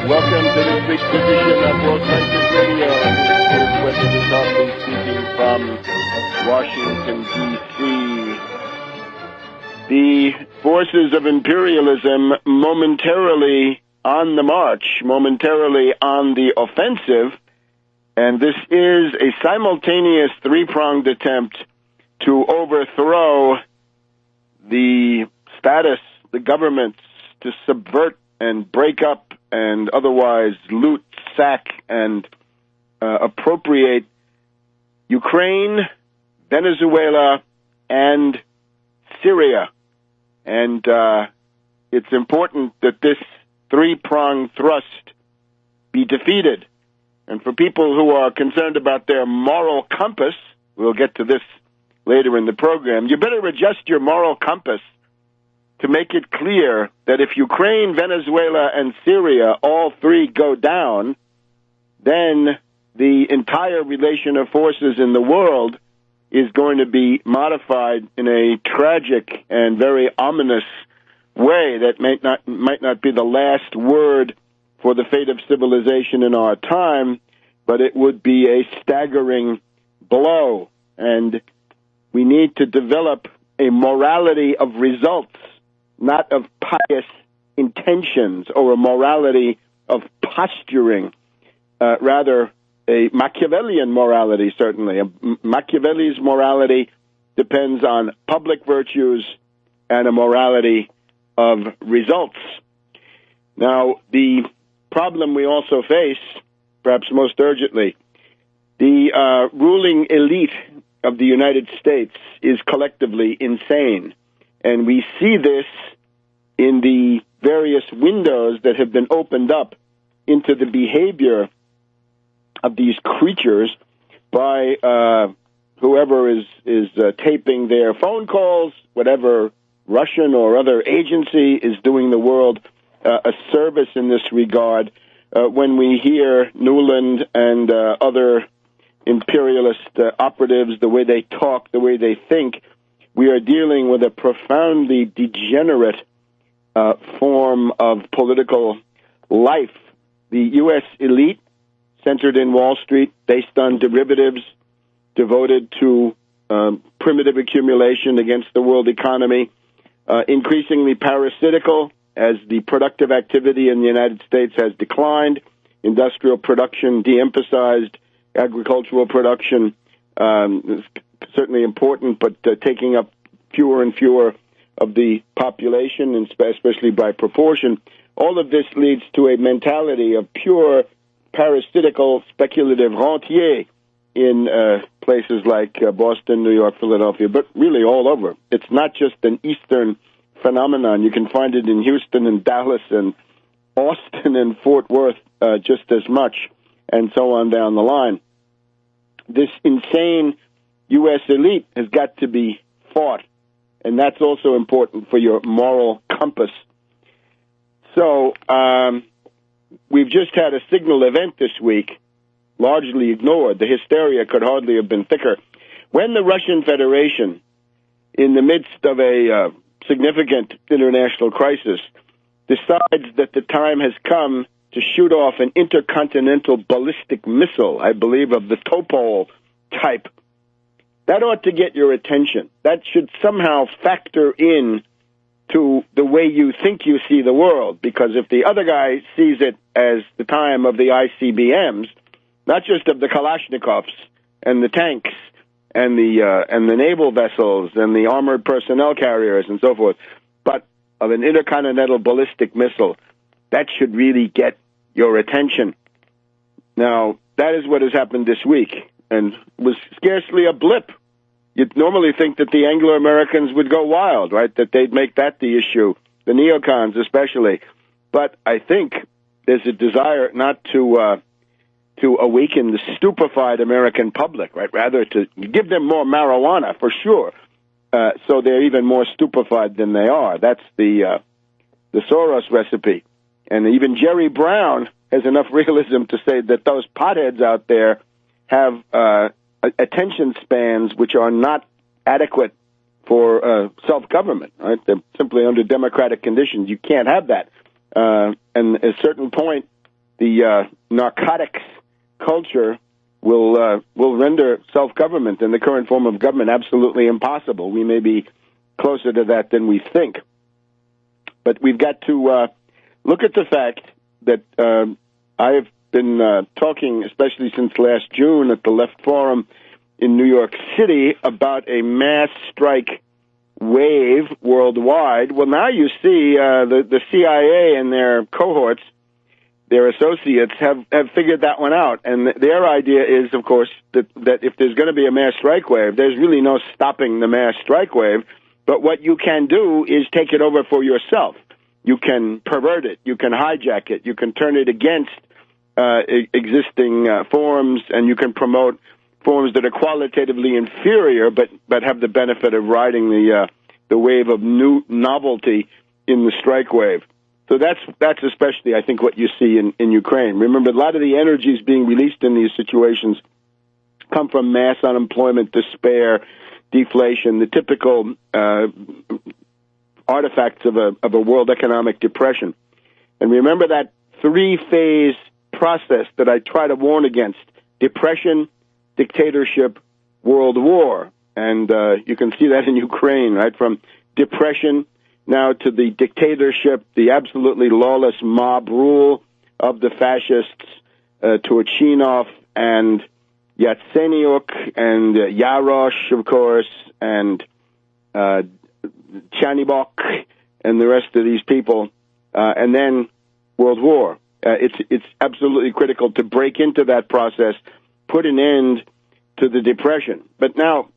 Welcome to this week's edition of World Crisis Radio. This is Webster Tarpley speaking from Washington, D.C. The forces of imperialism momentarily on the march, momentarily on the offensive, and this is a simultaneous three-pronged attempt to overthrow the status, the governments, to subvert and break up and otherwise loot, sack, and appropriate Ukraine, Venezuela, and Syria. And it's important that this three-pronged thrust be defeated. And for people who are concerned about their moral compass, we'll get to this later in the program, you better adjust your moral compass to make it clear that if Ukraine, Venezuela, and Syria, all three go down, then the entire relation of forces in the world is going to be modified in a tragic and very ominous way that might not be the last word for the fate of civilization in our time, but it would be a staggering blow. And we need to develop a morality of results, not of pious intentions or a morality of posturing, rather a Machiavellian morality, certainly. Machiavelli's morality depends on public virtues and a morality of results. Now, the problem we also face, perhaps most urgently, the ruling elite of the United States is collectively insane. And we see this in the various windows that have been opened up into the behavior of these creatures by whoever is taping their phone calls, whatever Russian or other agency is doing the world a service in this regard. When we hear Nuland and other imperialist operatives, the way they talk, the way they think, we are dealing with a profoundly degenerate form of political life. The U.S. elite, centered in Wall Street, based on derivatives, devoted to primitive accumulation against the world economy, increasingly parasitical as the productive activity in the United States has declined, industrial production de-emphasized, agricultural production certainly important, but taking up fewer and fewer of the population, and especially by proportion. All of this leads to a mentality of pure parasitical speculative rentier in places like Boston, New York, Philadelphia, but really all over. It's not just an Eastern phenomenon. You can find it in Houston and Dallas and Austin and Fort Worth just as much, and so on down the line. This insane U.S. elite has got to be fought, and that's also important for your moral compass. So we've just had a signal event this week, largely ignored. The hysteria could hardly have been thicker. When the Russian Federation, in the midst of a significant international crisis, decides that the time has come to shoot off an intercontinental ballistic missile, I believe of the Topol type, that ought to get your attention. That should somehow factor in to the way you think you see the world, because if the other guy sees it as the time of the ICBMs, not just of the Kalashnikovs and the tanks and the naval vessels and the armored personnel carriers and so forth, but of an intercontinental ballistic missile, that should really get your attention. Now, that is what has happened this week, and was scarcely a blip. You'd normally think that the Anglo-Americans would go wild, right? That they'd make that the issue, the neocons especially. But I think there's a desire not to awaken the stupefied American public, right? Rather to give them more marijuana, for sure, so they're even more stupefied than they are. That's the Soros recipe. And even Jerry Brown has enough realism to say that those potheads out there have attention spans which are not adequate for self-government, right? They're simply under democratic conditions. You can't have that. And at a certain point, the narcotics culture will render self-government and the current form of government absolutely impossible. We may be closer to that than we think. But we've got to look at the fact that I have been talking, especially since last June at the Left Forum in New York City, about a mass strike wave worldwide. Well, now you see the CIA and their cohorts, their associates, have figured that one out. And their idea is, of course, that if there's going to be a mass strike wave, there's really no stopping the mass strike wave. But what you can do is take it over for yourself. You can pervert it. You can hijack it. You can turn it against existing forms, and you can promote forms that are qualitatively inferior, but have the benefit of riding the wave of new novelty in the strike wave. So that's especially, I think, what you see in Ukraine. Remember, a lot of the energies being released in these situations come from mass unemployment, despair, deflation, the typical artifacts of a world economic depression. And remember that three-phase process that I try to warn against: depression, dictatorship, world war. And you can see that in Ukraine, right? From depression now to the dictatorship, the absolutely lawless mob rule of the fascists, Turchinov and Yatsenyuk and Yarosh, of course, and Chanibok and the rest of these people, and then world war. It's absolutely critical to break into that process, put an end to the depression. But now,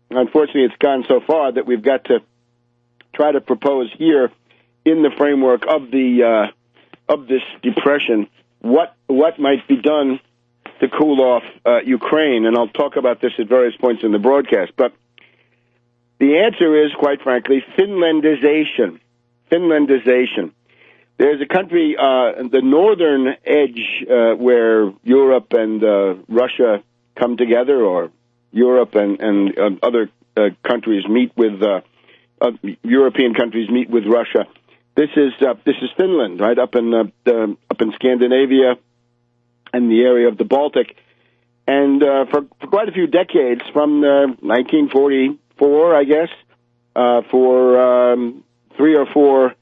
unfortunately, it's gone so far that we've got to try to propose here, in the framework of this depression, what might be done to cool off Ukraine. And I'll talk about this at various points in the broadcast. But the answer is, quite frankly, Finlandization. Finlandization. There's a country, the northern edge, where Europe and Russia come together, or Europe and other countries meet with European countries meet with Russia. This is Finland, right up in Scandinavia and the area of the Baltic, and for quite a few decades, from 1944, I guess, for 3 or 4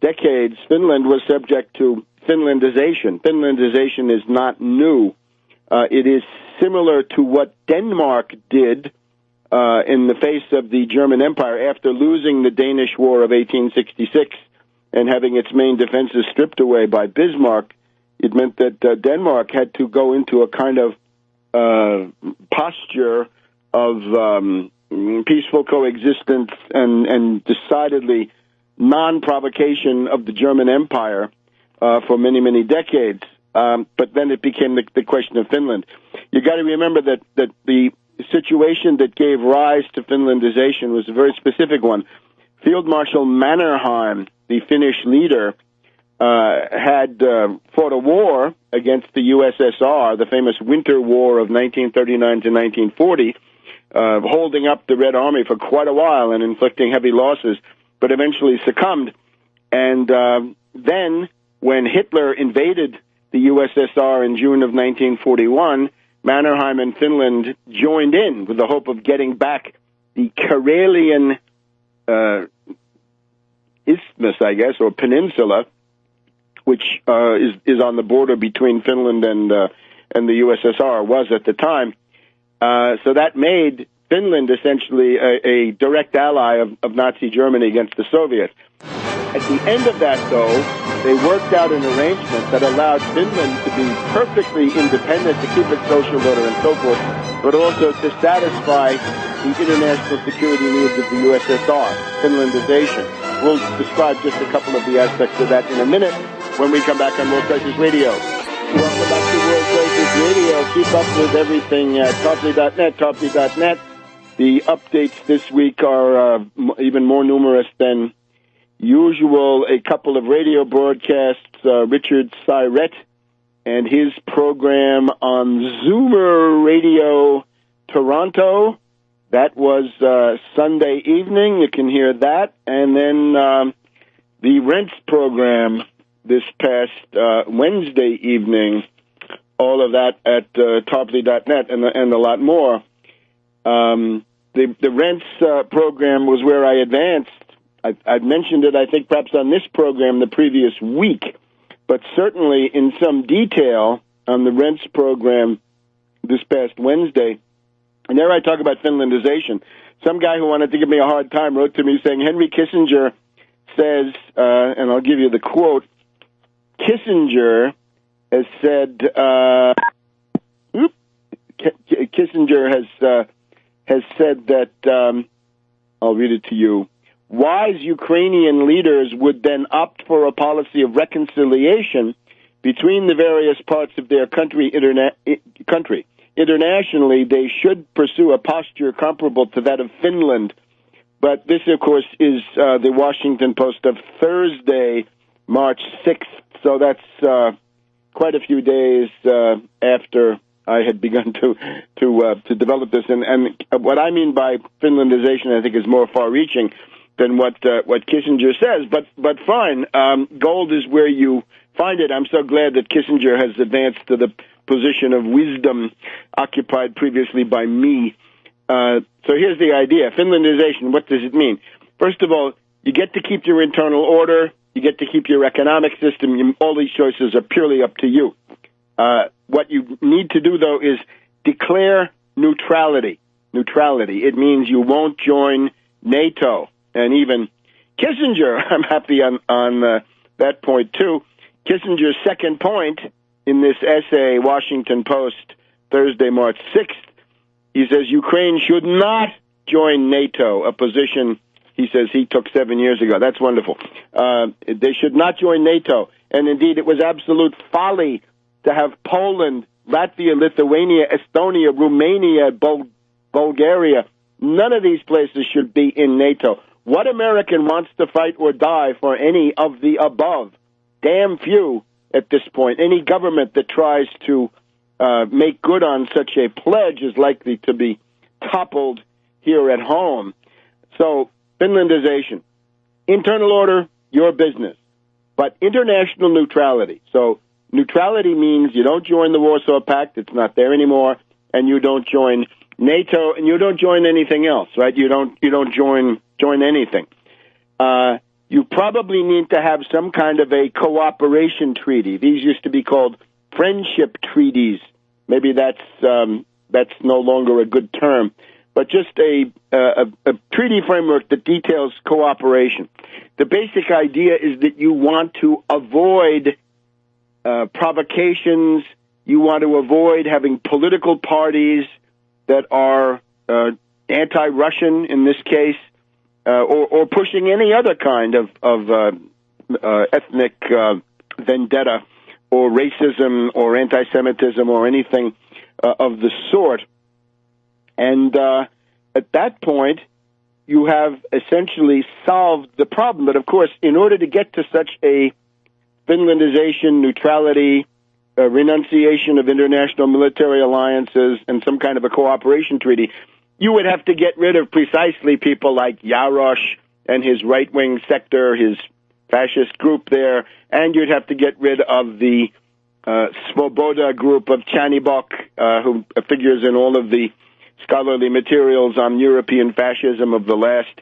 decades, Finland was subject to Finlandization. Finlandization is not new. It is similar to what Denmark did in the face of the German Empire after losing the Danish War of 1866 and having its main defenses stripped away by Bismarck. It meant that Denmark had to go into a kind of posture of peaceful coexistence and decidedly non-provocation of the German Empire for many, many decades. But then it became the question of Finland. You got to remember that the situation that gave rise to Finlandization was a very specific one. Field Marshal Mannerheim, the Finnish leader, had fought a war against the USSR, the famous Winter War of 1939 to 1940, holding up the Red Army for quite a while and inflicting heavy losses, but eventually succumbed. And then, when Hitler invaded the USSR in June of 1941, Mannerheim and Finland joined in with the hope of getting back the Karelian isthmus, I guess, or peninsula, which is on the border between Finland and the USSR, was at the time. So that made Finland essentially a direct ally of Nazi Germany against the Soviets. At the end of that, though, they worked out an arrangement that allowed Finland to be perfectly independent, to keep its social order and so forth, but also to satisfy the international security needs of the USSR, Finlandization. We'll describe just a couple of the aspects of that in a minute when we come back on World Crisis Radio. Welcome back to World Crisis Radio. Keep up with everything at Tarpley.net, Tarpley.net. The updates this week are even more numerous than usual. A couple of radio broadcasts, Richard Syrett and his program on Zoomer Radio Toronto. That was Sunday evening. You can hear that. And then the Rents program this past Wednesday evening. All of that at Tarpley.net and a lot more. The rents program was where I advanced. I've mentioned it, I think, perhaps on this program the previous week, but certainly in some detail on the rents program this past Wednesday. And there I talk about Finlandization. Some guy who wanted to give me a hard time wrote to me saying, Henry Kissinger says, and I'll give you the quote, Kissinger has said, Kissinger has said that, I'll read it to you, wise Ukrainian leaders would then opt for a policy of reconciliation between the various parts of their country. Internationally, they should pursue a posture comparable to that of Finland. But this, of course, is the Washington Post of Thursday, March 6th. So that's quite a few days after I had begun to develop this. And what I mean by Finlandization, I think, is more far-reaching than what Kissinger says. But fine, gold is where you find it. I'm so glad that Kissinger has advanced to the position of wisdom occupied previously by me. So here's the idea. Finlandization, what does it mean? First of all, you get to keep your internal order. You get to keep your economic system. All these choices are purely up to you. What you need to do, though, is declare neutrality. Neutrality. It means you won't join NATO. And even Kissinger, I'm happy on that point, too. Kissinger's second point in this essay, Washington Post, Thursday, March 6th, he says Ukraine should not join NATO, a position he says he took 7 years ago. That's wonderful. They should not join NATO. And indeed, it was absolute folly to have Poland, Latvia, Lithuania, Estonia, Romania, Bulgaria. None of these places should be in NATO. What American wants to fight or die for any of the above? Damn few at this point. Any government that tries to make good on such a pledge is likely to be toppled here at home. So, Finlandization. Internal order, your business. But international neutrality. So, neutrality means you don't join the Warsaw Pact, it's not there anymore, and you don't join NATO, and you don't join anything else, right? You don't join anything. You probably need to have some kind of a cooperation treaty. These used to be called friendship treaties. Maybe that's no longer a good term, but just a treaty framework that details cooperation. The basic idea is that you want to avoid provocations. You want to avoid having political parties that are anti-Russian in this case, or pushing any other kind of ethnic vendetta or racism or anti-Semitism or anything of the sort. And at that point, you have essentially solved the problem. But of course, in order to get to such a Finlandization, neutrality, renunciation of international military alliances, and some kind of a cooperation treaty, you would have to get rid of precisely people like Jarosz and his right-wing sector, his fascist group there, and you'd have to get rid of the Svoboda group of Chanibok, who figures in all of the scholarly materials on European fascism of the last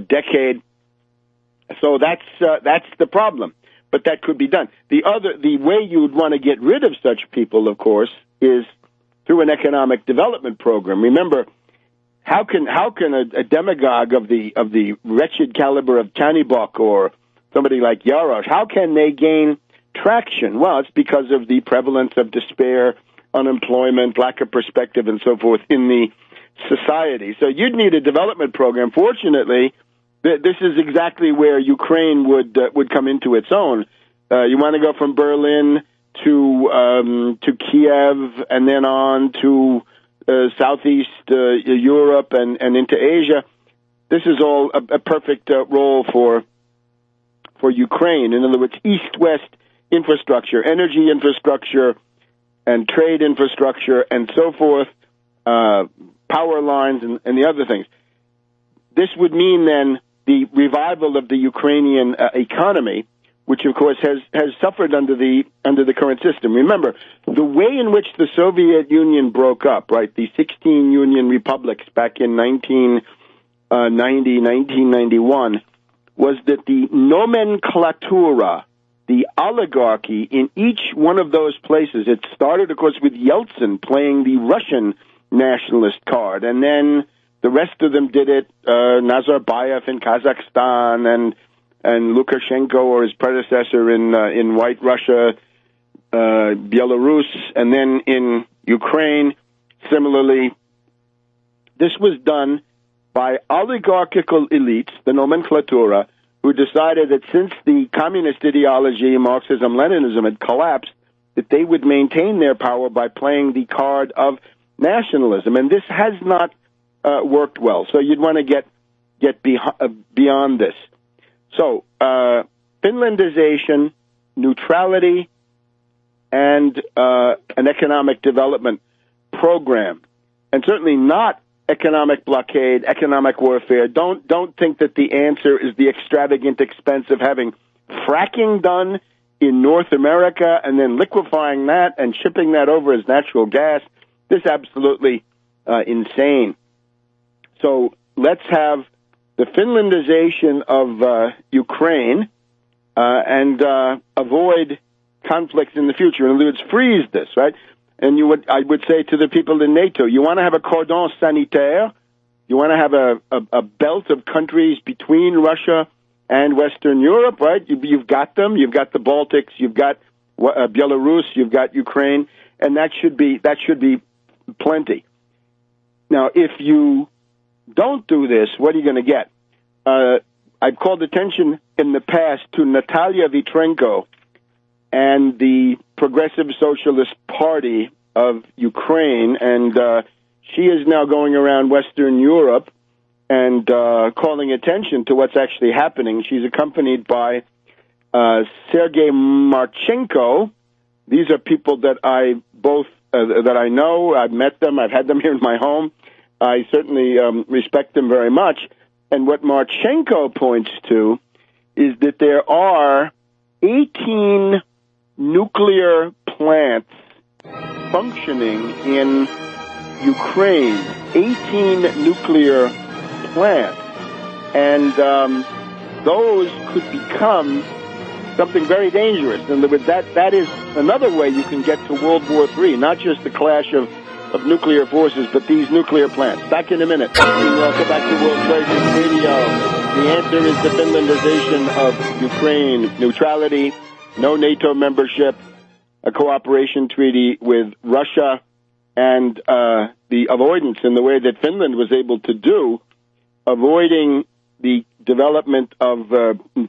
decade. So that's the problem. But that could be done. The way you would want to get rid of such people, of course, is through an economic development program. Remember, how can a demagogue of the wretched caliber of Chanibok or somebody like Jarosz, how can they gain traction? Well, it's because of the prevalence of despair, unemployment, lack of perspective, and so forth in the society. So you'd need a development program. Fortunately, this is exactly where Ukraine would come into its own. You want to go from Berlin to Kiev and then on to Southeast Europe and into Asia. This is all a perfect role for Ukraine. In other words, east-west infrastructure, energy infrastructure, and trade infrastructure, and so forth, power lines and the other things. This would mean then the revival of the Ukrainian economy, which of course has suffered under the current system. Remember, the way in which the Soviet Union broke up, right, the 16 Union republics back in 1991, was that the nomenklatura, the oligarchy in each one of those places, it started, of course, with Yeltsin playing the Russian nationalist card, and then the rest of them did it, Nazarbayev in Kazakhstan, and Lukashenko or his predecessor in White Russia, Belarus, and then in Ukraine, similarly. This was done by oligarchical elites, the nomenklatura, who decided that since the communist ideology, Marxism-Leninism, had collapsed, that they would maintain their power by playing the card of nationalism. And this has not worked well. So you'd want to get beyond this. So Finlandization, neutrality, and an economic development program, and certainly not economic blockade, economic warfare. Don't think that the answer is the extravagant expense of having fracking done in North America and then liquefying that and shipping that over as natural gas. This is absolutely insane. So let's have the Finlandization of Ukraine and avoid conflicts in the future. In other words, freeze this, right? And I would say to the people in NATO, you want to have a cordon sanitaire, you want to have a belt of countries between Russia and Western Europe, right? You've got them. You've got the Baltics. You've got Belarus. You've got Ukraine, and that should be plenty. Now, if you don't do this, what are you going to get? I've called attention in the past to Natalia Vitrenko and the Progressive Socialist Party of Ukraine, and she is now going around Western Europe and calling attention to what's actually happening. She's accompanied by Sergei Marchenko. These are people that I know. I've met them. I've had them here in my home. I certainly respect them very much. And what Marchenko points to is that there are 18 nuclear plants functioning in Ukraine. 18 nuclear plants. And those could become something very dangerous. In other words, that is another way you can get to World War III, not just the clash of nuclear forces, but these nuclear plants. Back in a minute. Welcome back to World Crisis Radio. The answer is the Finlandization of Ukraine, neutrality, no NATO membership, a cooperation treaty with Russia, and the avoidance in the way that Finland was able to do, avoiding the development of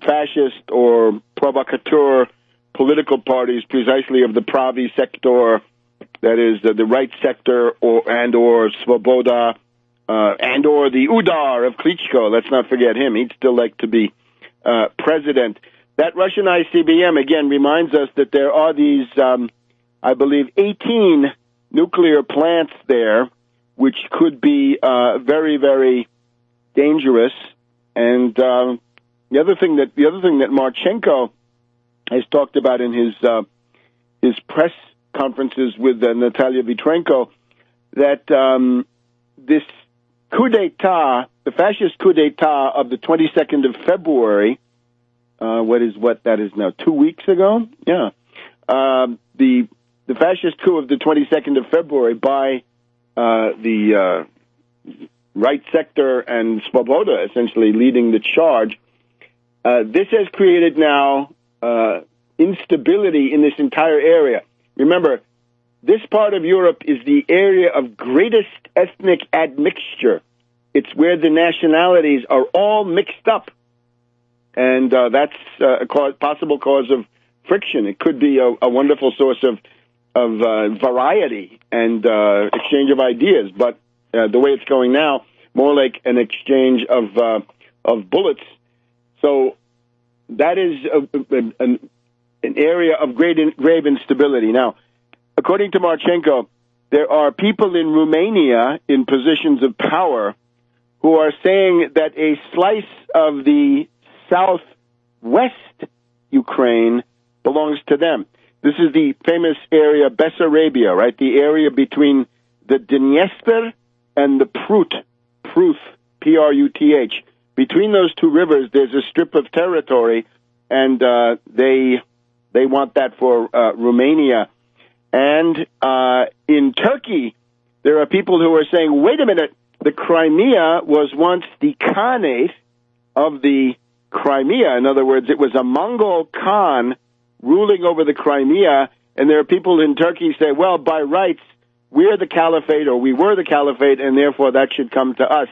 fascist or provocateur political parties, precisely of the Pravi sector, that is the right sector, or Svoboda, or the Udar of Klitschko. Let's not forget him. He'd still like to be president. That Russian ICBM, again, reminds us that there are these, I believe, 18 nuclear plants there, which could be very, very dangerous. And the other thing that Marchenko has talked about in his press conferences with Natalia Vitrenko, that this coup d'etat, the fascist coup d'etat of the 22nd of February, that is now 2 weeks ago? Yeah. The fascist coup of the 22nd of February by the right sector and Svoboda essentially leading the charge. This has created now instability in this entire area. Remember, this part of Europe is the area of greatest ethnic admixture. It's where the nationalities are all mixed up. And that's a possible cause of friction. It could be a wonderful source of variety and exchange of ideas. But the way it's going now, more like an exchange of bullets. So that is an area of grave instability. Now, according to Marchenko, there are people in Romania in positions of power who are saying that a slice of the southwest Ukraine belongs to them. This is the famous area, Bessarabia, right? The area between the Dniester and the Prut, Pruth. Between those two rivers, there's a strip of territory, and they want that for Romania. And in Turkey, there are people who are saying, wait a minute, the Crimea was once the Khanate of the Crimea. In other words, it was a Mongol Khan ruling over the Crimea, and there are people in Turkey who say, well, by rights, we're the caliphate, or we were the caliphate, and therefore that should come to us.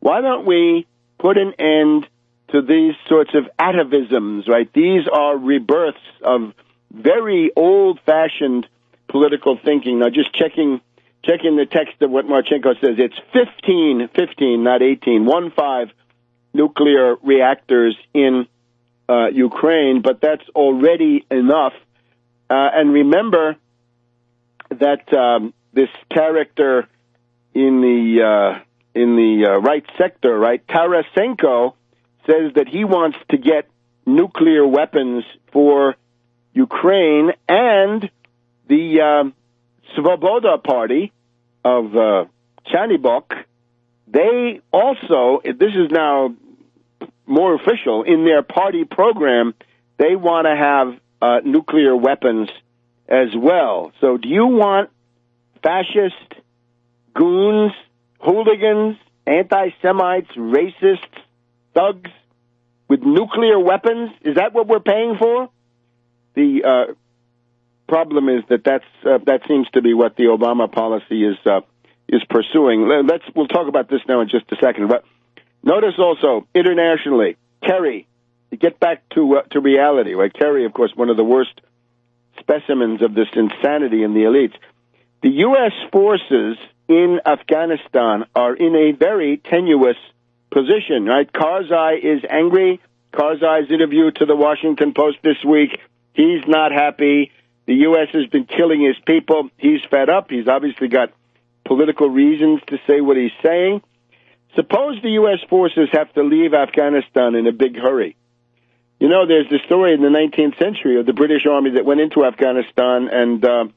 Why don't we put an end to these sorts of atavisms, right? These are rebirths of very old-fashioned political thinking. Now, just checking the text of what Marchenko says, it's 15, not 18, 15 nuclear reactors in Ukraine, but that's already enough. And remember that this character in the right sector, right, Tarasenko, says that he wants to get nuclear weapons for Ukraine, and the Svoboda party of Chanibok, they also, this is now more official, in their party program, they want to have nuclear weapons as well. So do you want fascist goons, hooligans, anti-Semites, racists, thugs with nuclear weapons? Is that what we're paying for? The problem is that seems to be what the Obama policy is pursuing. We'll talk about this now in just a second. But notice also internationally, Kerry. To get back to reality, right? Kerry, of course, one of the worst specimens of this insanity in the elites. The U.S. forces in Afghanistan are in a very tenuous position, right? Karzai is angry. Karzai's interview to the Washington Post this week, he's not happy. The U.S. has been killing his people. He's fed up. He's obviously got political reasons to say what he's saying. Suppose the U.S. forces have to leave Afghanistan in a big hurry. You know, there's the story in the 19th century of the British Army that went into Afghanistan, and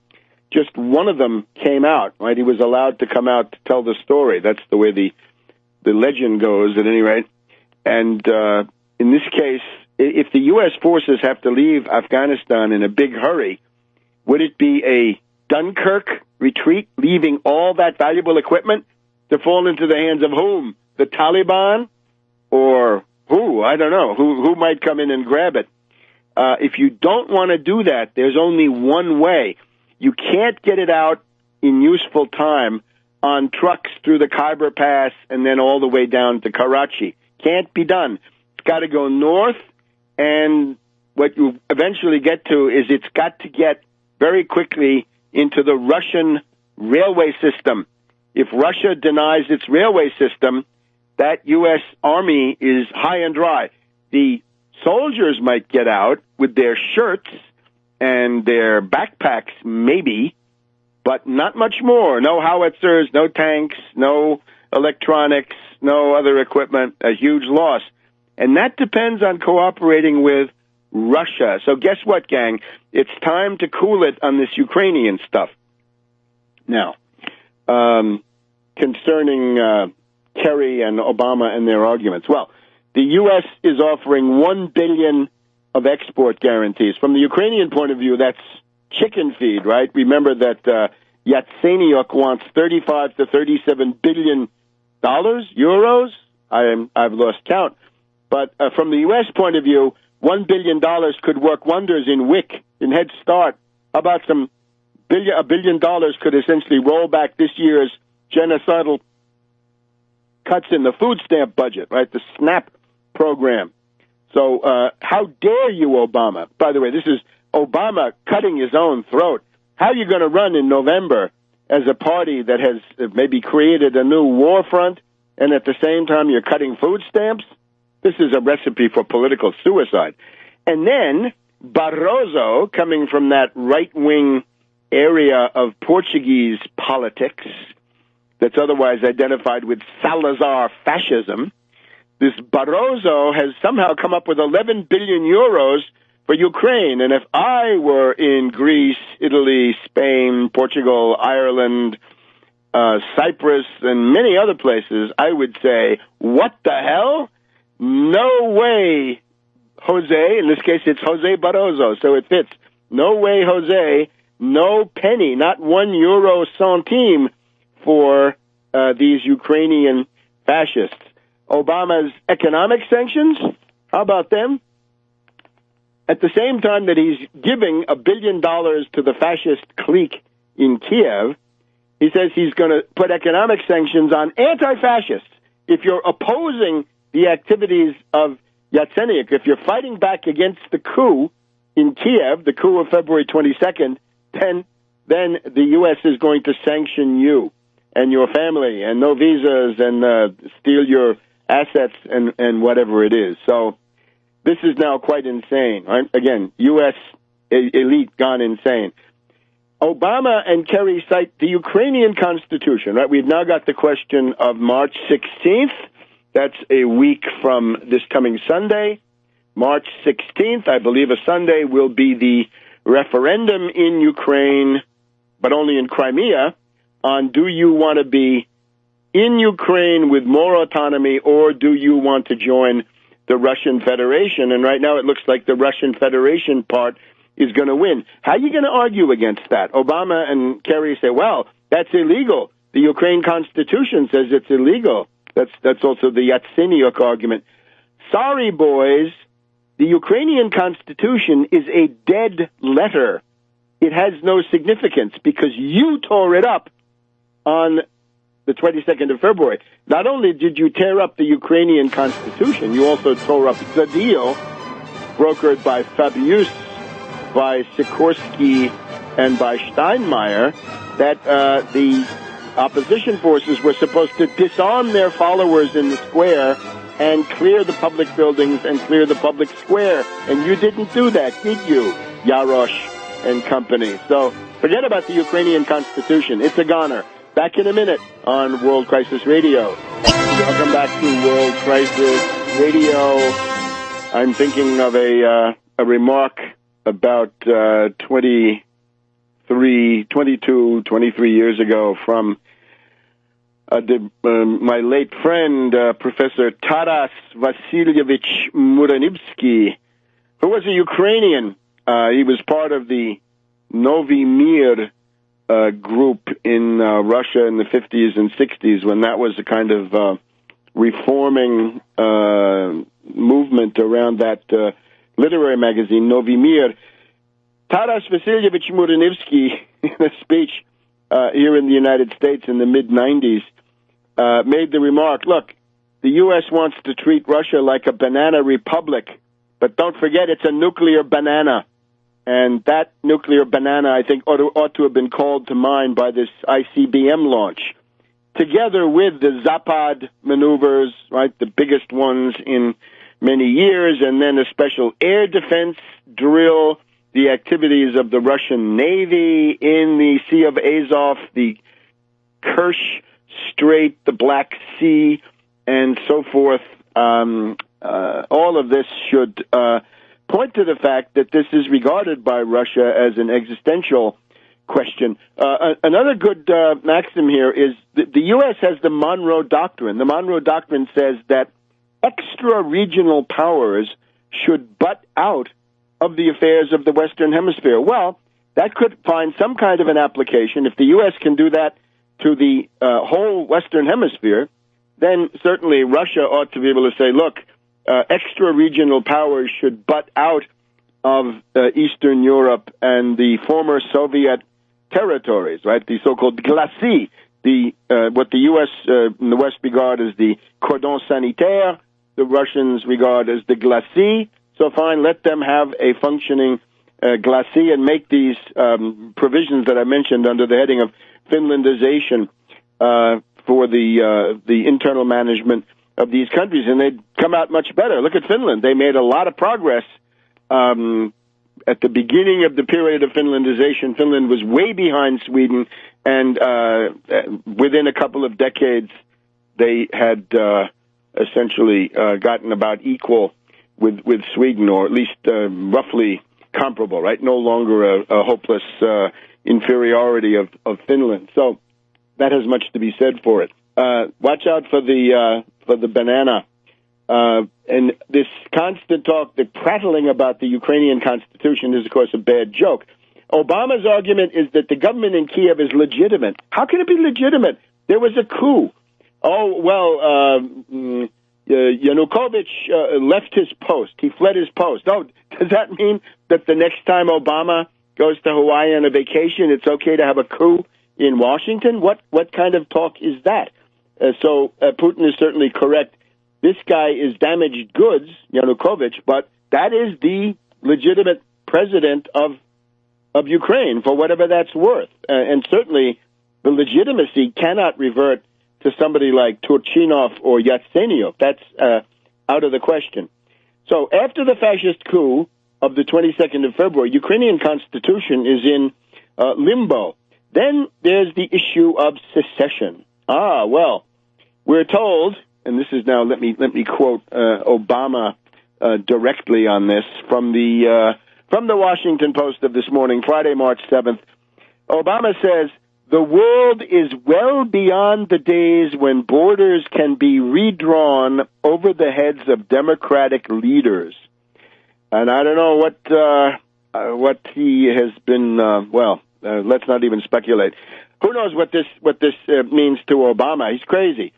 just one of them came out, right? He was allowed to come out to tell the story. That's the way the legend goes, at any rate. And in this case, if the U.S. forces have to leave Afghanistan in a big hurry, would it be a Dunkirk retreat, leaving all that valuable equipment to fall into the hands of whom? The Taliban? Or who? I don't know. Who might come in and grab it? If you don't want to do that, there's only one way. You can't get it out in useful time on trucks through the Khyber Pass and then all the way down to Karachi. Can't be done. It's got to go north, and what you eventually get to is it's got to get very quickly into the Russian railway system. If Russia denies its railway system, that U.S. Army is high and dry. The soldiers might get out with their shirts and their backpacks, maybe, but not much more. No howitzers, no tanks, no electronics, no other equipment, a huge loss. And that depends on cooperating with Russia. So guess what, gang? It's time to cool it on this Ukrainian stuff. Now, concerning Kerry and Obama and their arguments. Well, the U.S. is offering $1 billion of export guarantees. From the Ukrainian point of view, that's chicken feed, right? Remember that Yatsenyuk wants 35 to 37 billion euros. I've lost count. But from the U.S. point of view, $1 billion could work wonders in WIC, in Head Start. How about $1 billion could essentially roll back this year's genocidal cuts in the food stamp budget, right? The SNAP program. So how dare you, Obama? By the way, this is Obama cutting his own throat. How are you going to run in November as a party that has maybe created a new war front, and at the same time you're cutting food stamps? This is a recipe for political suicide. And then Barroso, coming from that right-wing area of Portuguese politics that's otherwise identified with Salazar fascism, this Barroso has somehow come up with 11 billion euros for Ukraine. And if I were in Greece, Italy, Spain, Portugal, Ireland, Cyprus, and many other places, I would say, what the hell? No way, Jose. In this case, it's Jose Barroso, so it fits. No way, Jose. No penny, not €1 centime for these Ukrainian fascists. Obama's economic sanctions, how about them? At the same time that he's giving $1 billion to the fascist clique in Kiev, he says he's going to put economic sanctions on anti-fascists. If you're opposing the activities of Yatsenyuk, if you're fighting back against the coup in Kiev, the coup of February 22nd, then the U.S. is going to sanction you and your family, and no visas, and steal your assets and whatever it is. So this is now quite insane, right? Again, U.S. elite gone insane. Obama and Kerry cite the Ukrainian Constitution, right? We've now got the question of March 16th. That's a week from this coming Sunday. March 16th, I believe a Sunday, will be the referendum in Ukraine, but only in Crimea, on do you want to be in Ukraine with more autonomy, or do you want to join the Russian Federation? And right now it looks like the Russian Federation part is going to win. How are you going to argue against that? Obama and Kerry say, well, that's illegal. The Ukraine Constitution says it's illegal. That's also the Yatsenyuk argument. Sorry, boys. The Ukrainian Constitution is a dead letter. It has no significance because you tore it up on the 22nd of February. Not only did you tear up the Ukrainian Constitution, you also tore up the deal brokered by Fabius, by Sikorsky, and by Steinmeier that the opposition forces were supposed to disarm their followers in the square and clear the public buildings and clear the public square. And you didn't do that, did you, Yarosh and company? So forget about the Ukrainian Constitution. It's a goner. Back in a minute on World Crisis Radio. Welcome back to World Crisis Radio. I'm thinking of a remark about 23 years ago from my late friend, Professor Taras Vasilyevich Muranivsky, who was a Ukrainian. He was part of the Novi Mir group in Russia in the 50s and 60s, when that was a kind of reforming movement around that literary magazine, Novi Mir. Taras Vasilyevich Muranivsky, in a speech here in the United States in the mid-90s, made the remark, look, the U.S. wants to treat Russia like a banana republic, but don't forget it's a nuclear banana. And that nuclear banana, I think, ought to have been called to mind by this ICBM launch, together with the Zapad maneuvers, right, the biggest ones in many years, and then a special air defense drill, the activities of the Russian Navy in the Sea of Azov, the Kerch Strait, the Black Sea, and so forth. All of this should point to the fact that this is regarded by Russia as an existential question. Another good maxim here is that the U.S. has the Monroe Doctrine. The Monroe Doctrine says that extra-regional powers should butt out of the affairs of the Western Hemisphere. Well, that could find some kind of an application. If the U.S. can do that to the whole Western Hemisphere, then certainly Russia ought to be able to say, look, extra-regional powers should butt out of Eastern Europe and the former Soviet territories, right? The so-called glacis, what the U.S. in the West regard as the cordon sanitaire, the Russians regard as the glacis. So fine, let them have a functioning glacis and make these provisions that I mentioned under the heading of Finlandization for the internal management of these countries, and they'd come out much better. Look at Finland. They made a lot of progress at the beginning of the period of Finlandization. Finland was way behind Sweden, and within a couple of decades, they had essentially gotten about equal with Sweden, or at least roughly comparable, right? No longer a hopeless inferiority of Finland. So that has much to be said for it. Watch out for the banana. And this constant talk, the prattling about the Ukrainian constitution is, of course, a bad joke. Obama's argument is that the government in Kiev is legitimate. How can it be legitimate? There was a coup. Oh, well, Yanukovych left his post. He fled his post. Oh, does that mean that the next time Obama goes to Hawaii on a vacation, it's okay to have a coup in Washington? What kind of talk is that? So Putin is certainly correct. This guy is damaged goods, Yanukovych, but that is the legitimate president of Ukraine, for whatever that's worth. And certainly the legitimacy cannot revert to somebody like Turchinov or Yatsenyuk. That's out of the question. So after the fascist coup of the 22nd of February, Ukrainian constitution is in limbo. Then there's the issue of secession. Well, we're told, and this is now, let me quote Obama directly on this from the Washington Post of this morning, Friday, March 7th. Obama says, "The world is well beyond the days when borders can be redrawn over the heads of democratic leaders." And I don't know what he has been. Let's not even speculate. Who knows what this means to Obama? He's crazy.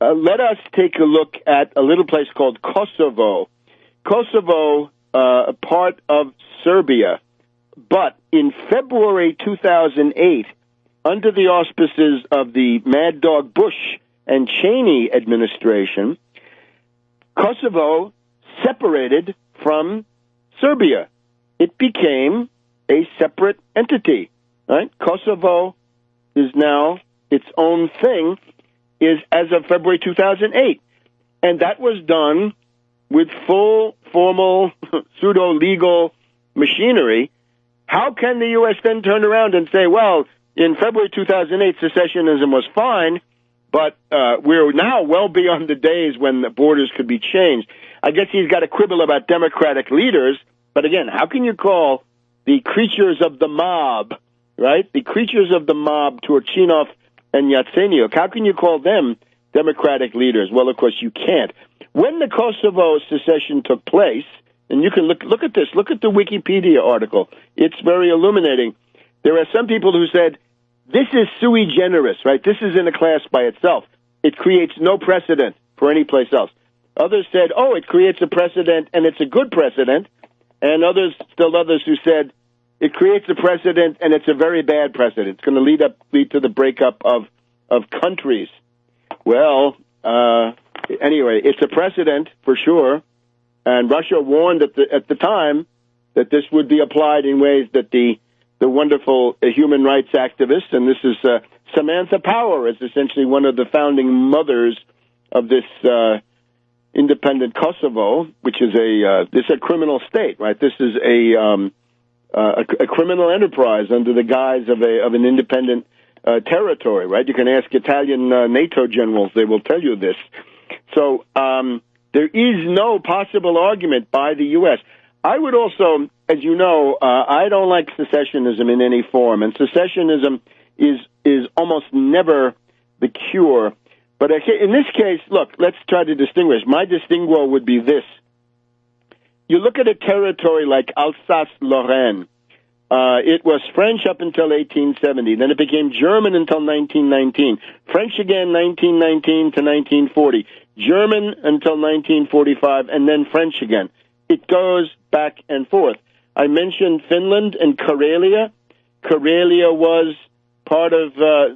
Let us take a look at a little place called Kosovo. Kosovo, a part of Serbia, but in February 2008, under the auspices of the Mad Dog Bush and Cheney administration, Kosovo separated from Serbia. It became a separate entity, right? Kosovo is now its own thing, is as of February 2008. And that was done with full, formal, pseudo-legal machinery. How can the U.S. then turn around and say, well, in February 2008, secessionism was fine, but we're now well beyond the days when the borders could be changed? I guess he's got a quibble about democratic leaders, but again, how can you call the creatures of the mob, right? The creatures of the mob, Turchinov and Yatsenyuk, how can you call them democratic leaders? Well, of course, you can't. When the Kosovo secession took place, and you can look at this, look at the Wikipedia article. It's very illuminating. There are some people who said, this is sui generis, right? This is in a class by itself. It creates no precedent for any place else. Others said, oh, it creates a precedent, and it's a good precedent. And others who said, it creates a precedent, and it's a very bad precedent. It's going to lead to the breakup of countries. Well, anyway, it's a precedent for sure. And Russia warned at the time that this would be applied in ways that the wonderful human rights activists, and this is Samantha Power, is essentially one of the founding mothers of this independent Kosovo, which is a criminal state, right? This is a criminal enterprise under the guise of an independent territory, right? You can ask Italian NATO generals; they will tell you this. So there is no possible argument by the U.S. I would also, as you know, I don't like secessionism in any form, and secessionism is almost never the cure. But in this case, look, let's try to distinguish. My distinguo would be this. You look at a territory like Alsace-Lorraine. It was French up until 1870. Then it became German until 1919. French again, 1919 to 1940. German until 1945, and then French again. It goes back and forth. I mentioned Finland and Karelia. Karelia was part of,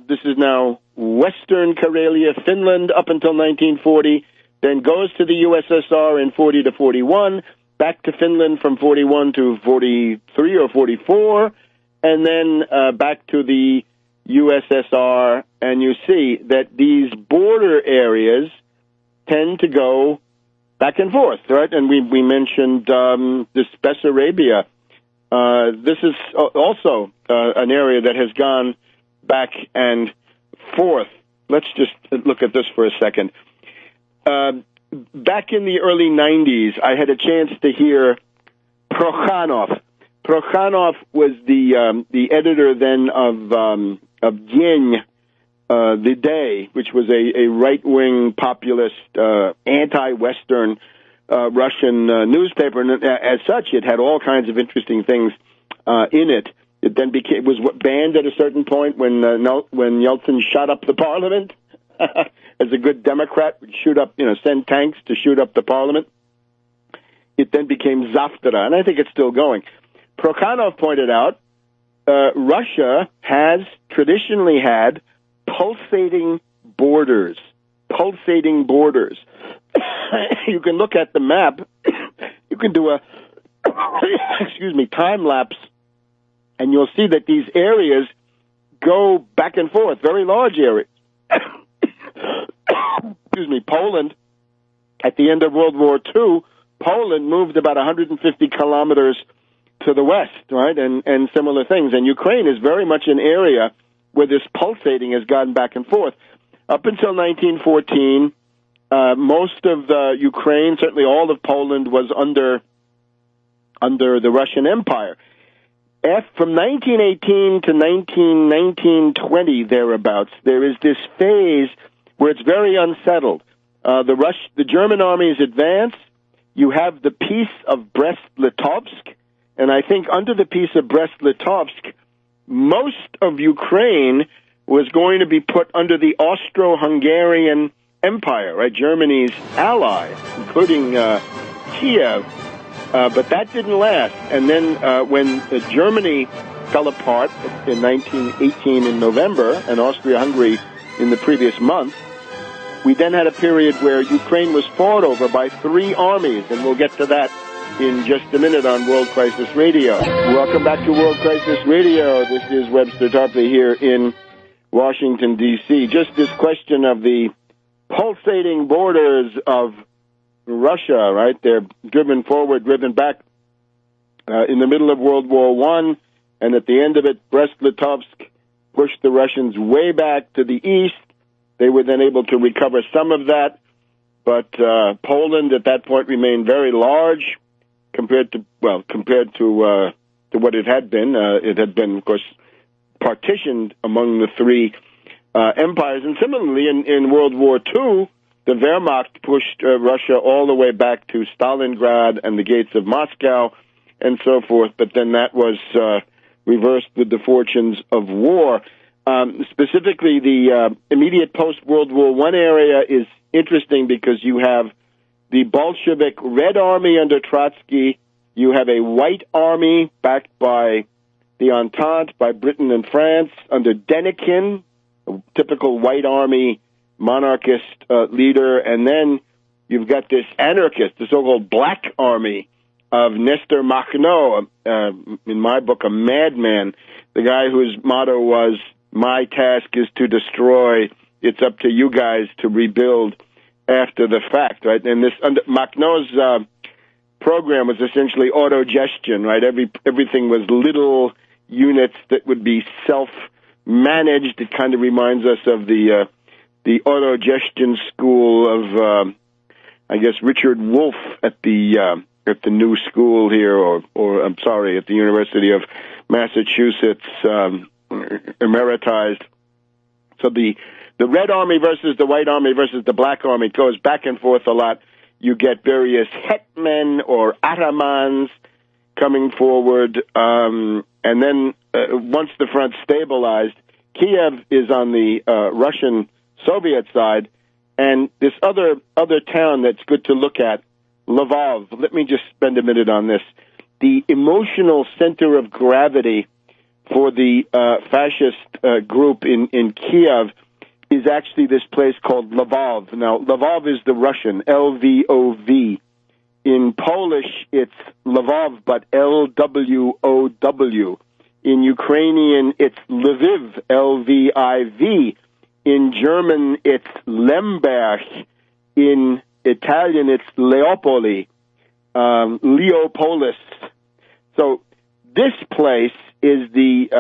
this is now Western Karelia, Finland up until 1940, then goes to the USSR in 40 to 41, back to Finland from 41 to 43 or 44, and then back to the USSR. And you see that these border areas tend to go back and forth, right? And we mentioned this Bessarabia. This is also an area that has gone back and forth. Let's just look at this for a second. back in the early 90s, I had a chance to hear Prokhanov. Prokhanov was the editor then of Dень, The Day, which was a right-wing populist, anti-Western Russian newspaper, and as such, it had all kinds of interesting things in it. It then was banned at a certain point when Yeltsin shot up the parliament. As a good Democrat, would send tanks to shoot up the parliament. It then became Zavtra, and I think it's still going. Prokhanov pointed out Russia has traditionally had pulsating borders. Pulsating borders. You can look at the map. You can do a time lapse, and you'll see that these areas go back and forth, very large areas. Poland, at the end of World War II, Poland moved about 150 kilometers to the west, right, and similar things. And Ukraine is very much an area where this pulsating has gone back and forth. Up until 1914, most of the Ukraine, certainly all of Poland, was under the Russian Empire. From 1918 to 1920, thereabouts, there is this phase where it's very unsettled. The German armies advance. You have the Peace of Brest-Litovsk, and I think under the Peace of Brest-Litovsk, most of Ukraine was going to be put under the Austro-Hungarian Empire, right? Germany's ally, including Kiev. But that didn't last. And then when Germany fell apart in 1918 in November, and Austria-Hungary in the previous month, we then had a period where Ukraine was fought over by three armies, and we'll get to that in just a minute on World Crisis Radio. Welcome back to World Crisis Radio. This is Webster Tarpley here in Washington, D.C. Just this question of the pulsating borders of Russia, right? They're driven forward, driven back in the middle of World War I, and at the end of it, Brest-Litovsk pushed the Russians way back to the east. They were then able to recover some of that, but Poland at that point remained very large compared to what it had been. It had been, of course, partitioned among the three empires. And similarly, in World War II, the Wehrmacht pushed Russia all the way back to Stalingrad and the gates of Moscow and so forth, but then that was reversed with the fortunes of war. Specifically, the immediate post-World War I area is interesting because you have the Bolshevik Red Army under Trotsky, you have a White Army backed by the Entente, by Britain and France, under Denikin, a typical White Army monarchist leader, and then you've got this anarchist, the so-called Black Army of Nestor Makhno, in my book, a madman, the guy whose motto was, "My task is to destroy, it's up to you guys to rebuild after the fact," right? And this Makhno's program was essentially autogestion, right? Everything was little units that would be self-managed. It kind of reminds us of the autogestion school of, I guess, Richard Wolff at the New School here, or I'm sorry, at the University of Massachusetts, emeritized. So the Red Army versus the White Army versus the Black Army goes back and forth a lot. You get various hetmen or atamans coming forward, and then once the front stabilized, Kiev is on the Russian Soviet side, and this other town that's good to look at, Lvov. Let me just spend a minute on this. The emotional center of gravity for the fascist group in Kiev is actually this place called Lvov. Now, Lvov is the Russian, Lvov. In Polish, it's Lvov, but Lwow. In Ukrainian, it's Lviv, Lviv. In German, it's Lemberg. In Italian, it's Leopoli, Leopolis. So this place is the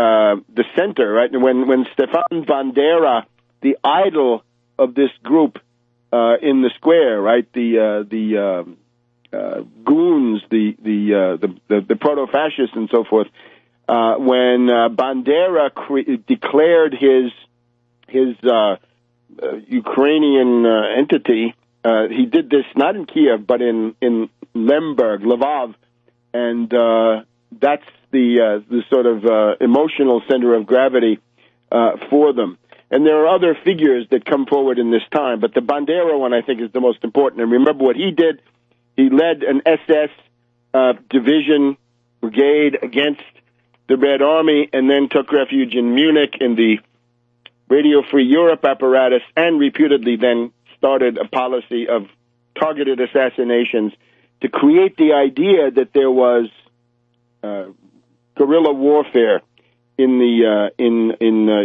center, right? And when Stefan Bandera, the idol of this group, in the square, right? The goons, the proto-fascists and so forth. When Bandera declared his Ukrainian entity, he did this not in Kiev but in Lvov, and that's the sort of emotional center of gravity for them. And there are other figures that come forward in this time, but the Bandera one I think is the most important. And remember what he did. He led an SS division brigade against the Red Army and then took refuge in Munich in the Radio Free Europe apparatus and reputedly then started a policy of targeted assassinations to create the idea that there was guerrilla warfare in the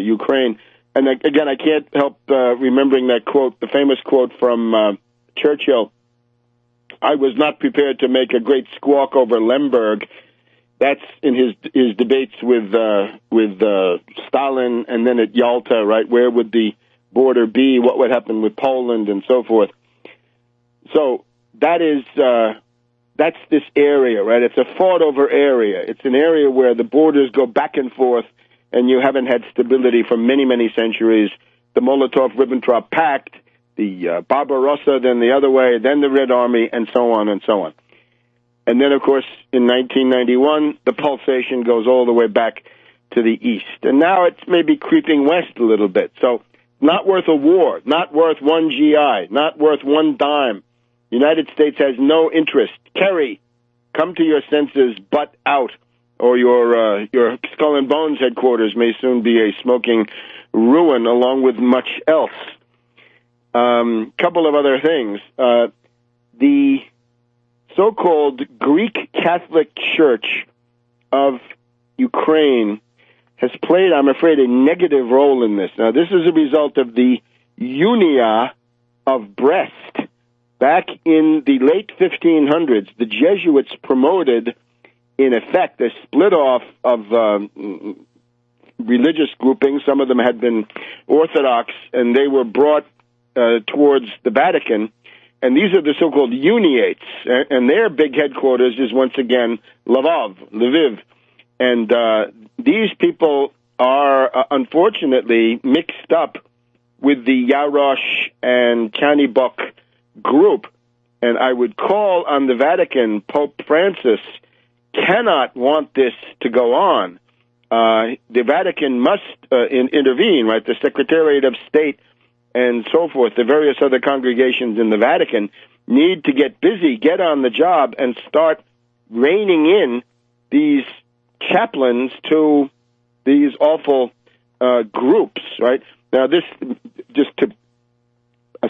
Ukraine. And again, I can't help remembering that quote, the famous quote from Churchill. I was not prepared to make a great squawk over Lemberg. That's in his debates with Stalin, and then at Yalta, right? Where would the border be? What would happen with Poland, and so forth? So that's this area, right? It's a fought-over area. It's an area where the borders go back and forth, and you haven't had stability for many, many centuries. The Molotov-Ribbentrop Pact, the Barbarossa, then the other way, then the Red Army, and so on and so on. And then, of course, in 1991, the pulsation goes all the way back to the east. And now it's maybe creeping west a little bit. So not worth a war, not worth one GI, not worth one dime. The United States has no interest. Kerry, come to your senses, butt out, or your Skull and Bones headquarters may soon be a smoking ruin, along with much else. Couple of other things. The so-called Greek Catholic Church of Ukraine has played, I'm afraid, a negative role in this. Now, this is a result of the Unia of Brest. Back in the late 1500s, the Jesuits promoted, in effect, a split-off of religious groupings. Some of them had been Orthodox, and they were brought towards the Vatican. And these are the so-called Uniates, and their big headquarters is once again Lviv. And these people are unfortunately mixed up with the Yarosh and Chanibok group. And I would call on the Vatican. Pope Francis cannot want this to go on. The Vatican must intervene, right? The Secretariat of State and so forth, the various other congregations in the Vatican need to get busy, get on the job, and start reining in these chaplains to these awful groups, right? Now, this, just to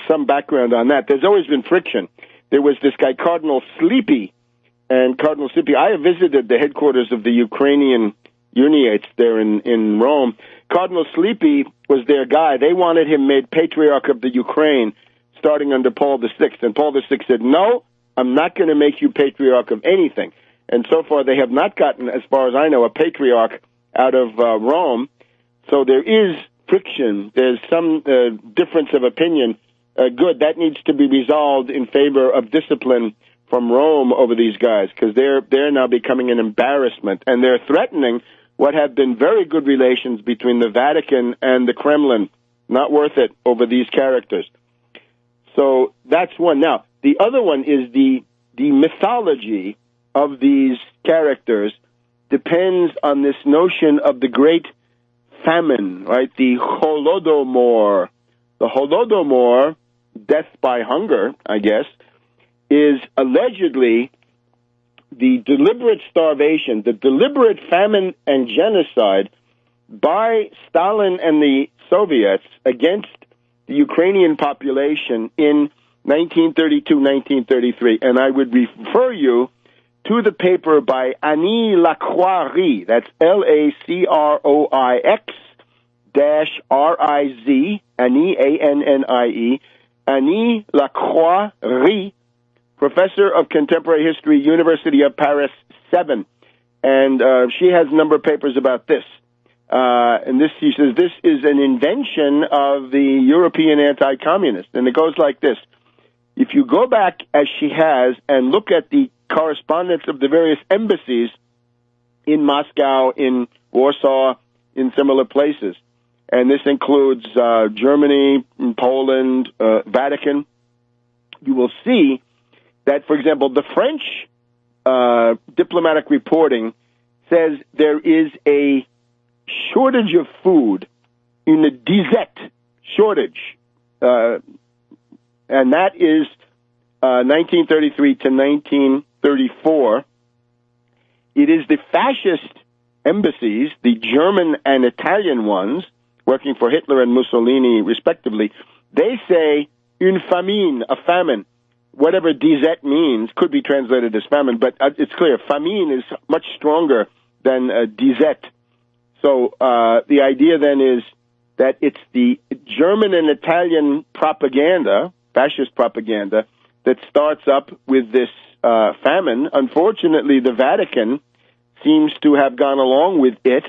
some background on that, there's always been friction. There was this guy, Cardinal Sleepy, and Cardinal Sleepy, I have visited the headquarters of the Ukrainian Uniates there in Rome. Cardinal Sleepy was their guy. They wanted him made Patriarch of the Ukraine starting under Paul VI. And Paul VI said, no, I'm not going to make you Patriarch of anything. And so far they have not gotten, as far as I know, a Patriarch out of Rome. So there is friction. There's some difference of opinion. Good. That needs to be resolved in favor of discipline from Rome over these guys, because they're now becoming an embarrassment. And they're threatening what have been very good relations between the Vatican and the Kremlin. Not worth it over these characters. So that's one. Now, the other one is the mythology of these characters depends on this notion of the great famine, right? The Holodomor. The Holodomor, death by hunger, I guess, is allegedly the deliberate starvation, the deliberate famine and genocide by Stalin and the Soviets against the Ukrainian population in 1932-1933. And I would refer you to the paper by Annie Lacroix, that's Lacroix-RIZ, Annie, A-N-N-I-E, Annie Lacroix, Professor of Contemporary History, University of Paris 7. And she has a number of papers about this. And this, he says, this is an invention of the European anti-communists. And it goes like this. If you go back, as she has, and look at the correspondence of the various embassies in Moscow, in Warsaw, in similar places, and this includes Germany, Poland, Vatican, you will see that, for example, the French diplomatic reporting says there is a shortage of food, in the disette shortage, and that is 1933 to 1934. It is the fascist embassies, the German and Italian ones, working for Hitler and Mussolini, respectively. They say une famine, a famine. Whatever disette means could be translated as famine, but it's clear famine is much stronger than disette. So the idea then is that it's the German and Italian propaganda, fascist propaganda, that starts up with this famine. Unfortunately, the Vatican seems to have gone along with it,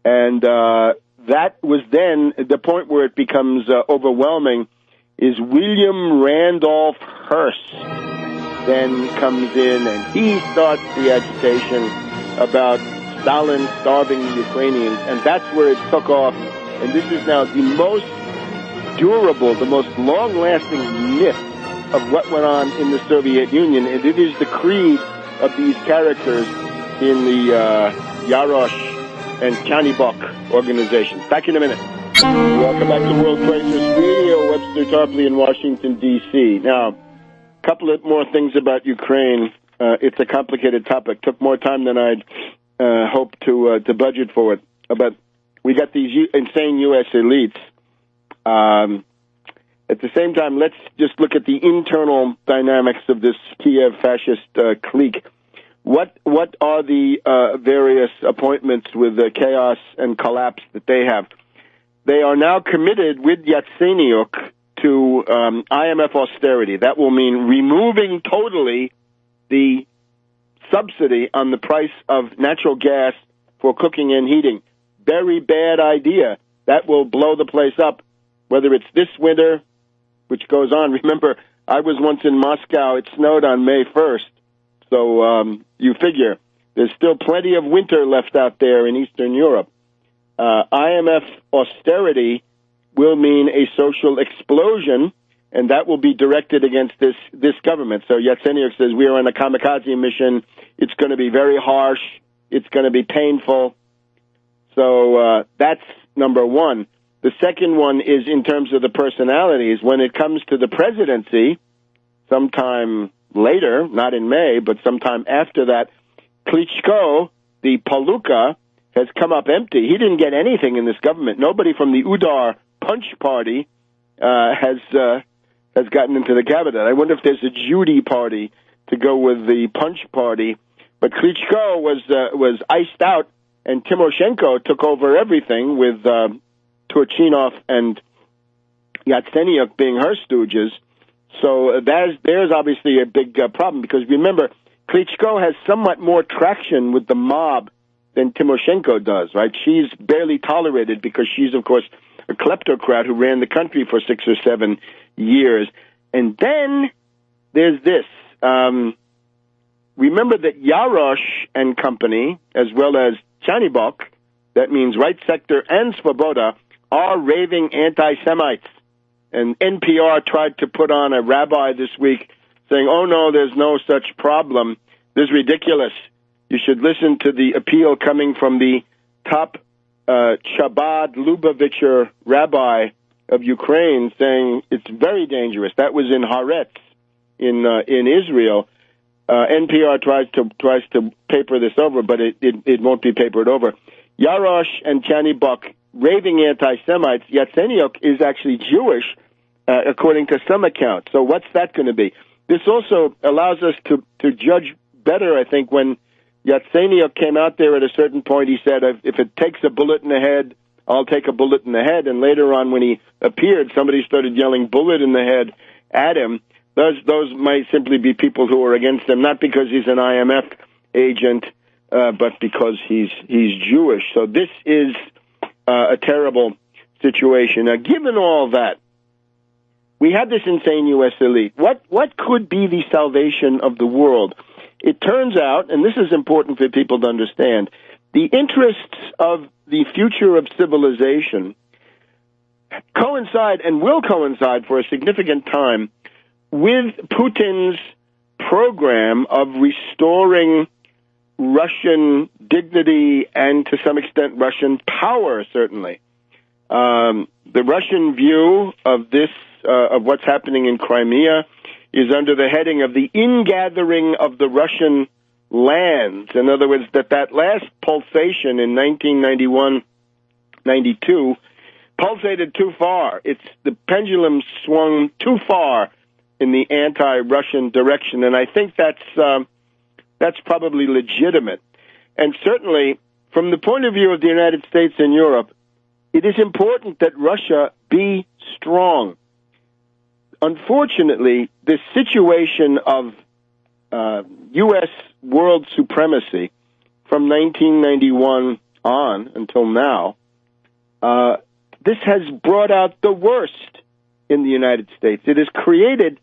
and that was then the point where it becomes overwhelming. Is William Randolph Hearst then comes in, and he starts the agitation about Stalin starving the Ukrainians, and that's where it took off. And this is now the most durable, the most long-lasting myth of what went on in the Soviet Union, and it is the creed of these characters in the Yarosh and Chanibok organizations. Back in a minute. Welcome back to World Crisis Radio. Webster Tarpley in Washington, D.C. Now, a couple of more things about Ukraine. It's a complicated topic. Took more time than I'd hoped to budget for it. But we got these insane U.S. elites. At the same time, let's just look at the internal dynamics of this Kiev fascist clique. What are the various appointments with the chaos and collapse that they have? They are now committed with Yatsenyuk to IMF austerity. That will mean removing totally the subsidy on the price of natural gas for cooking and heating. Very bad idea. That will blow the place up, whether it's this winter, which goes on. Remember, I was once in Moscow. It snowed on May 1st. So you figure there's still plenty of winter left out there in Eastern Europe. IMF austerity will mean a social explosion, and that will be directed against this government. So Yatsenyuk says, we are on a kamikaze mission. It's going to be very harsh. It's going to be painful. So that's number one. The second one is in terms of the personalities. When it comes to the presidency, sometime later, not in May, but sometime after that, Klitschko, the Palooka, has come up empty. He didn't get anything in this government. Nobody from the Udar Punch Party has gotten into the cabinet. I wonder if there's a Judy party to go with the Punch Party. But Klitschko was iced out, and Timoshenko took over everything with Turchinov and Yatsenyuk being her stooges. So there's obviously a big problem, because remember, Klitschko has somewhat more traction with the mob than Timoshenko does, right? She's barely tolerated because she's, of course, a kleptocrat who ran the country for 6 or 7 years. And then there's this. Remember that Yarosh and company, as well as Chanibok, that means Right Sector and Svoboda, are raving anti-Semites. And NPR tried to put on a rabbi this week saying, oh, no, there's no such problem. This is ridiculous. You should listen to the appeal coming from the top Chabad Lubavitcher rabbi of Ukraine, saying it's very dangerous. That was in Haaretz in Israel. NPR tries to paper this over, but it won't be papered over. Yarosh and Chanibok raving anti-Semites. Yatsenyuk is actually Jewish, according to some accounts. So what's that going to be? This also allows us to judge better, I think, when Yatsenyuk came out there at a certain point. He said, if it takes a bullet in the head, I'll take a bullet in the head. And later on, when he appeared, somebody started yelling bullet in the head at him. Those might simply be people who are against him, not because he's an IMF agent, but because he's Jewish. So this is a terrible situation. Now, given all that, we have this insane U.S. elite. What could be the salvation of the world? It turns out, and this is important for people to understand, the interests of the future of civilization coincide and will coincide for a significant time with Putin's program of restoring Russian dignity and, to some extent, Russian power, certainly. The Russian view of this, of what's happening in Crimea, is under the heading of the ingathering of the Russian lands. In other words, that last pulsation in 1991-92 pulsated too far. The pendulum swung too far in the anti-Russian direction, and I think that's probably legitimate. And certainly, from the point of view of the United States and Europe, it is important that Russia be strong. Unfortunately, this situation of U.S. world supremacy from 1991 on until now, this has brought out the worst in the United States. It has created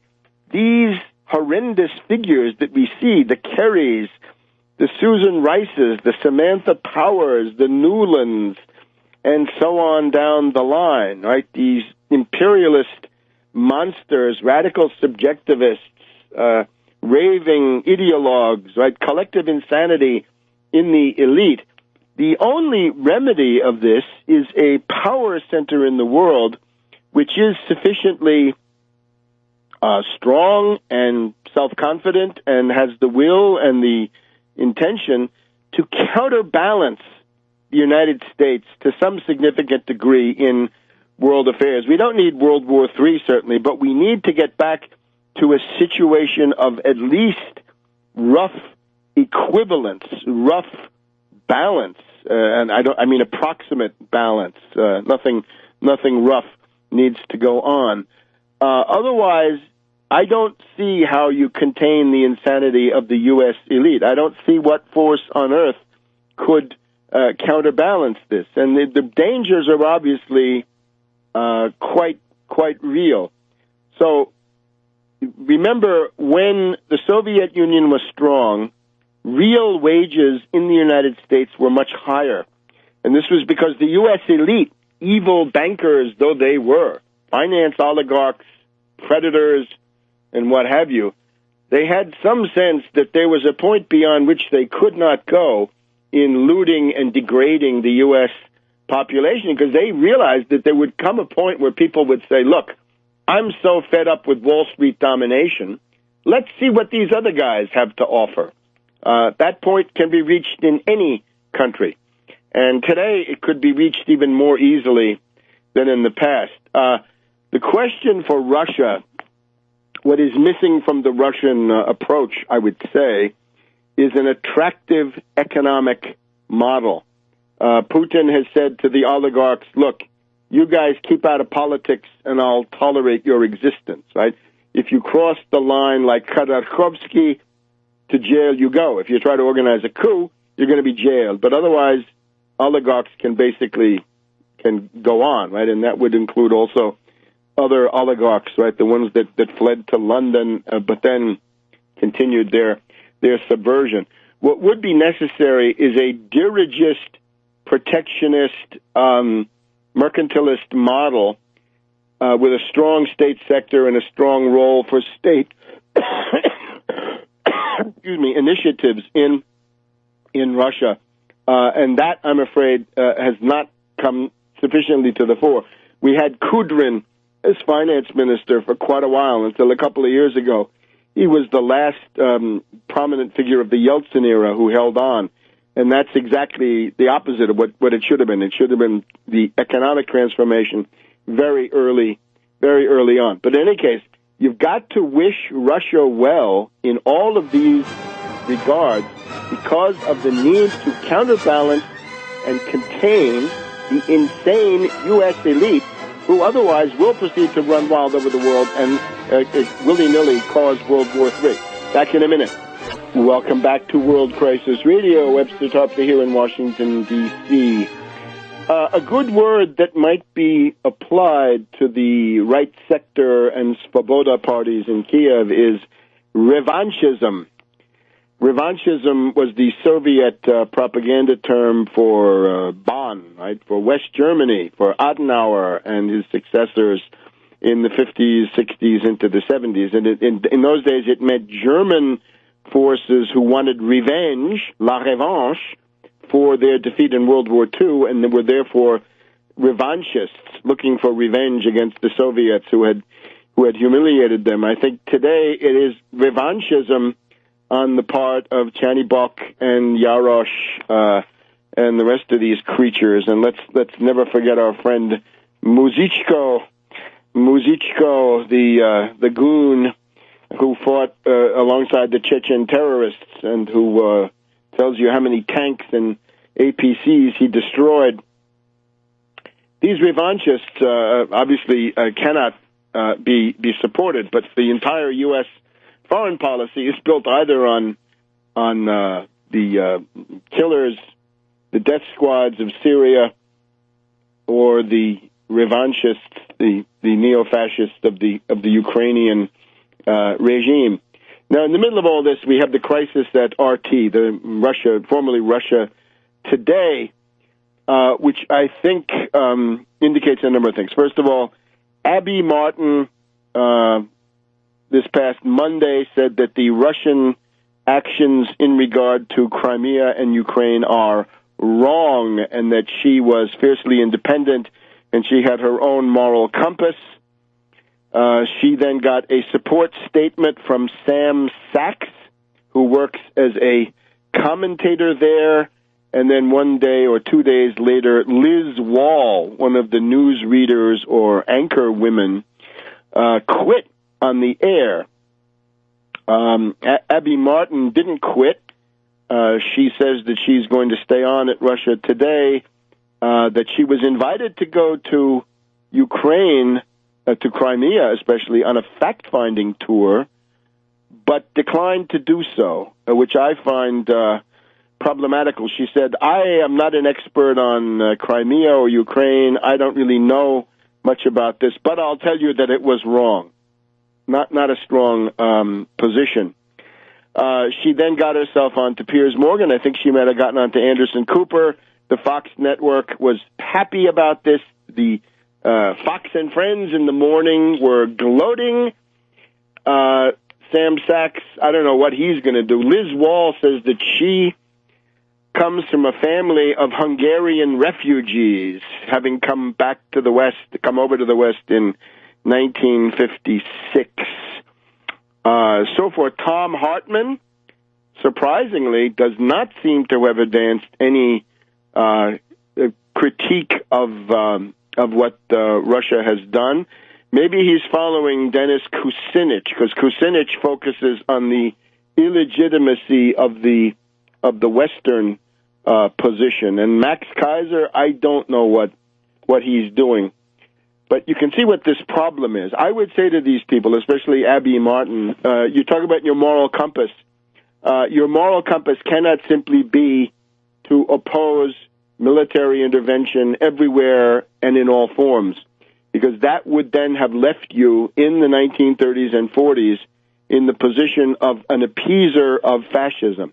these horrendous figures that we see, the Kerrys, the Susan Rices, the Samantha Powers, the Newlands, and so on down the line, right? These imperialist monsters, radical subjectivists, raving ideologues, right? Collective insanity in the elite. The only remedy of this is a power center in the world which is sufficiently strong and self-confident and has the will and the intention to counterbalance the United States to some significant degree in world affairs. We don't need World War III, certainly, but we need to get back to a situation of at least rough equivalence, rough balance, and I mean approximate balance. Nothing rough needs to go on. Otherwise, I don't see how you contain the insanity of the U.S. elite. I don't see what force on earth could counterbalance this. And the dangers are obviously quite real. So remember, when the Soviet Union was strong, real wages in the United States were much higher. And this was because the U.S. elite, evil bankers though they were, finance oligarchs, predators, and what have you, they had some sense that there was a point beyond which they could not go in looting and degrading the U.S. population, because they realized that there would come a point where people would say, look, I'm so fed up with Wall Street domination, let's see what these other guys have to offer. That point can be reached in any country. And today it could be reached even more easily than in the past. The question for Russia, what is missing from the Russian approach, I would say, is an attractive economic model. Putin has said to the oligarchs, look, you guys keep out of politics and I'll tolerate your existence, right? If you cross the line like Khodorkovsky, to jail you go. If you try to organize a coup, you're going to be jailed. But otherwise, oligarchs can go on, right? And that would include also other oligarchs, right? The ones that fled to London, but then continued their subversion. What would be necessary is a dirigist, protectionist, mercantilist model with a strong state sector and a strong role for state initiatives in Russia. And that, I'm afraid, has not come sufficiently to the fore. We had Kudrin as finance minister for quite a while, until a couple of years ago. He was the last prominent figure of the Yeltsin era who held on. And that's exactly the opposite of what it should have been. It should have been the economic transformation very early on. But in any case, you've got to wish Russia well in all of these regards because of the need to counterbalance and contain the insane U.S. elite who otherwise will proceed to run wild over the world and willy-nilly cause World War III. Back in a minute. Welcome back to World Crisis Radio. Webster Tarpley here in Washington, D.C. A good word that might be applied to the right sector and Svoboda parties in Kiev is revanchism. Revanchism was the Soviet propaganda term for Bonn, right, for West Germany, for Adenauer and his successors in the 50s, 60s, into the 70s. And in those days, it meant German forces who wanted revenge, la revanche, for their defeat in World War II, and they were therefore revanchists, looking for revenge against the Soviets who had humiliated them. I think today it is revanchism on the part of Chanibok and Yarosh and the rest of these creatures. And let's never forget our friend Muzichko, the goon who fought alongside the Chechen terrorists and who tells you how many tanks and APCs he destroyed. These revanchists obviously cannot be supported, but the entire U.S. foreign policy is built either on the killers, the death squads of Syria, or the revanchists, the neo-fascists of the Ukrainian regime. Now, in the middle of all this, we have the crisis at RT, formerly Russia Today, which I think indicates a number of things. First of all, Abby Martin this past Monday said that the Russian actions in regard to Crimea and Ukraine are wrong, and that she was fiercely independent and she had her own moral compass. She then got a support statement from Sam Sachs, who works as a commentator there. And then one day or 2 days later, Liz Wall, one of the news readers or anchor women, quit on the air. Abby Martin didn't quit. She says that she's going to stay on at Russia Today, that she was invited to go to Ukraine, to Crimea especially, on a fact-finding tour, but declined to do so, which I find problematical. She said, I am not an expert on Crimea or Ukraine. I don't really know much about this, but I'll tell you that it was wrong. Not a strong position. She then got herself onto Piers Morgan. I think she might have gotten onto Anderson Cooper. The Fox network was happy about this. The Fox and Friends in the morning were gloating. Sam Sachs, I don't know what he's going to do. Liz Wall says that she comes from a family of Hungarian refugees, having come over to the West in 1956. So forth. Tom Hartman, surprisingly, does not seem to have advanced any critique of what Russia has done. Maybe he's following Dennis Kucinich, because Kucinich focuses on the illegitimacy of the Western position. And Max Kaiser, I don't know what he's doing. But you can see what this problem is. I would say to these people, especially Abby Martin, you talk about your moral compass. Your moral compass cannot simply be to oppose military intervention everywhere and in all forms, because that would then have left you in the 1930s and 40s in the position of an appeaser of fascism.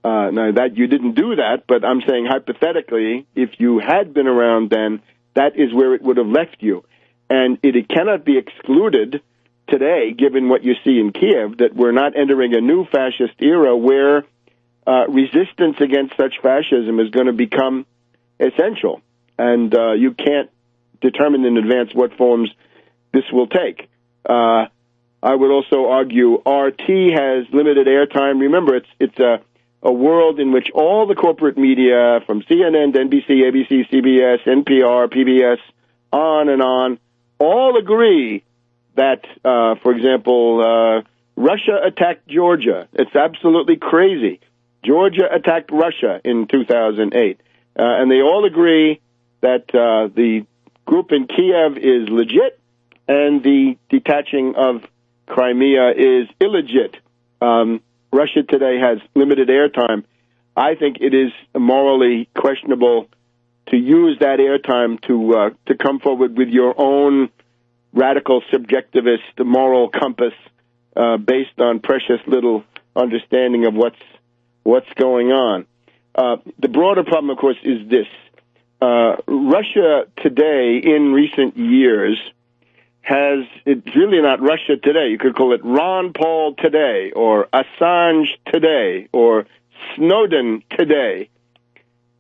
Now, that you didn't do that, but I'm saying hypothetically, if you had been around then, that is where it would have left you. And it cannot be excluded today, given what you see in Kiev, that we're not entering a new fascist era where resistance against such fascism is going to become essential. And you can't determine in advance what forms this will take. I would also argue RT has limited airtime. Remember, it's a world in which all the corporate media, from CNN to NBC, ABC, CBS, NPR, PBS, on and on, all agree that, for example, Russia attacked Georgia. It's absolutely crazy. Georgia attacked Russia in 2008. And they all agree that the group in Kiev is legit and the detaching of Crimea is illegit. Russia Today has limited airtime. I think it is morally questionable use that airtime to come forward with your own radical subjectivist moral compass based on precious little understanding of what's going on. The broader problem, of course, is this. Russia today, in recent years, it's really not Russia today. You could call it Ron Paul today, or Assange today, or Snowden today.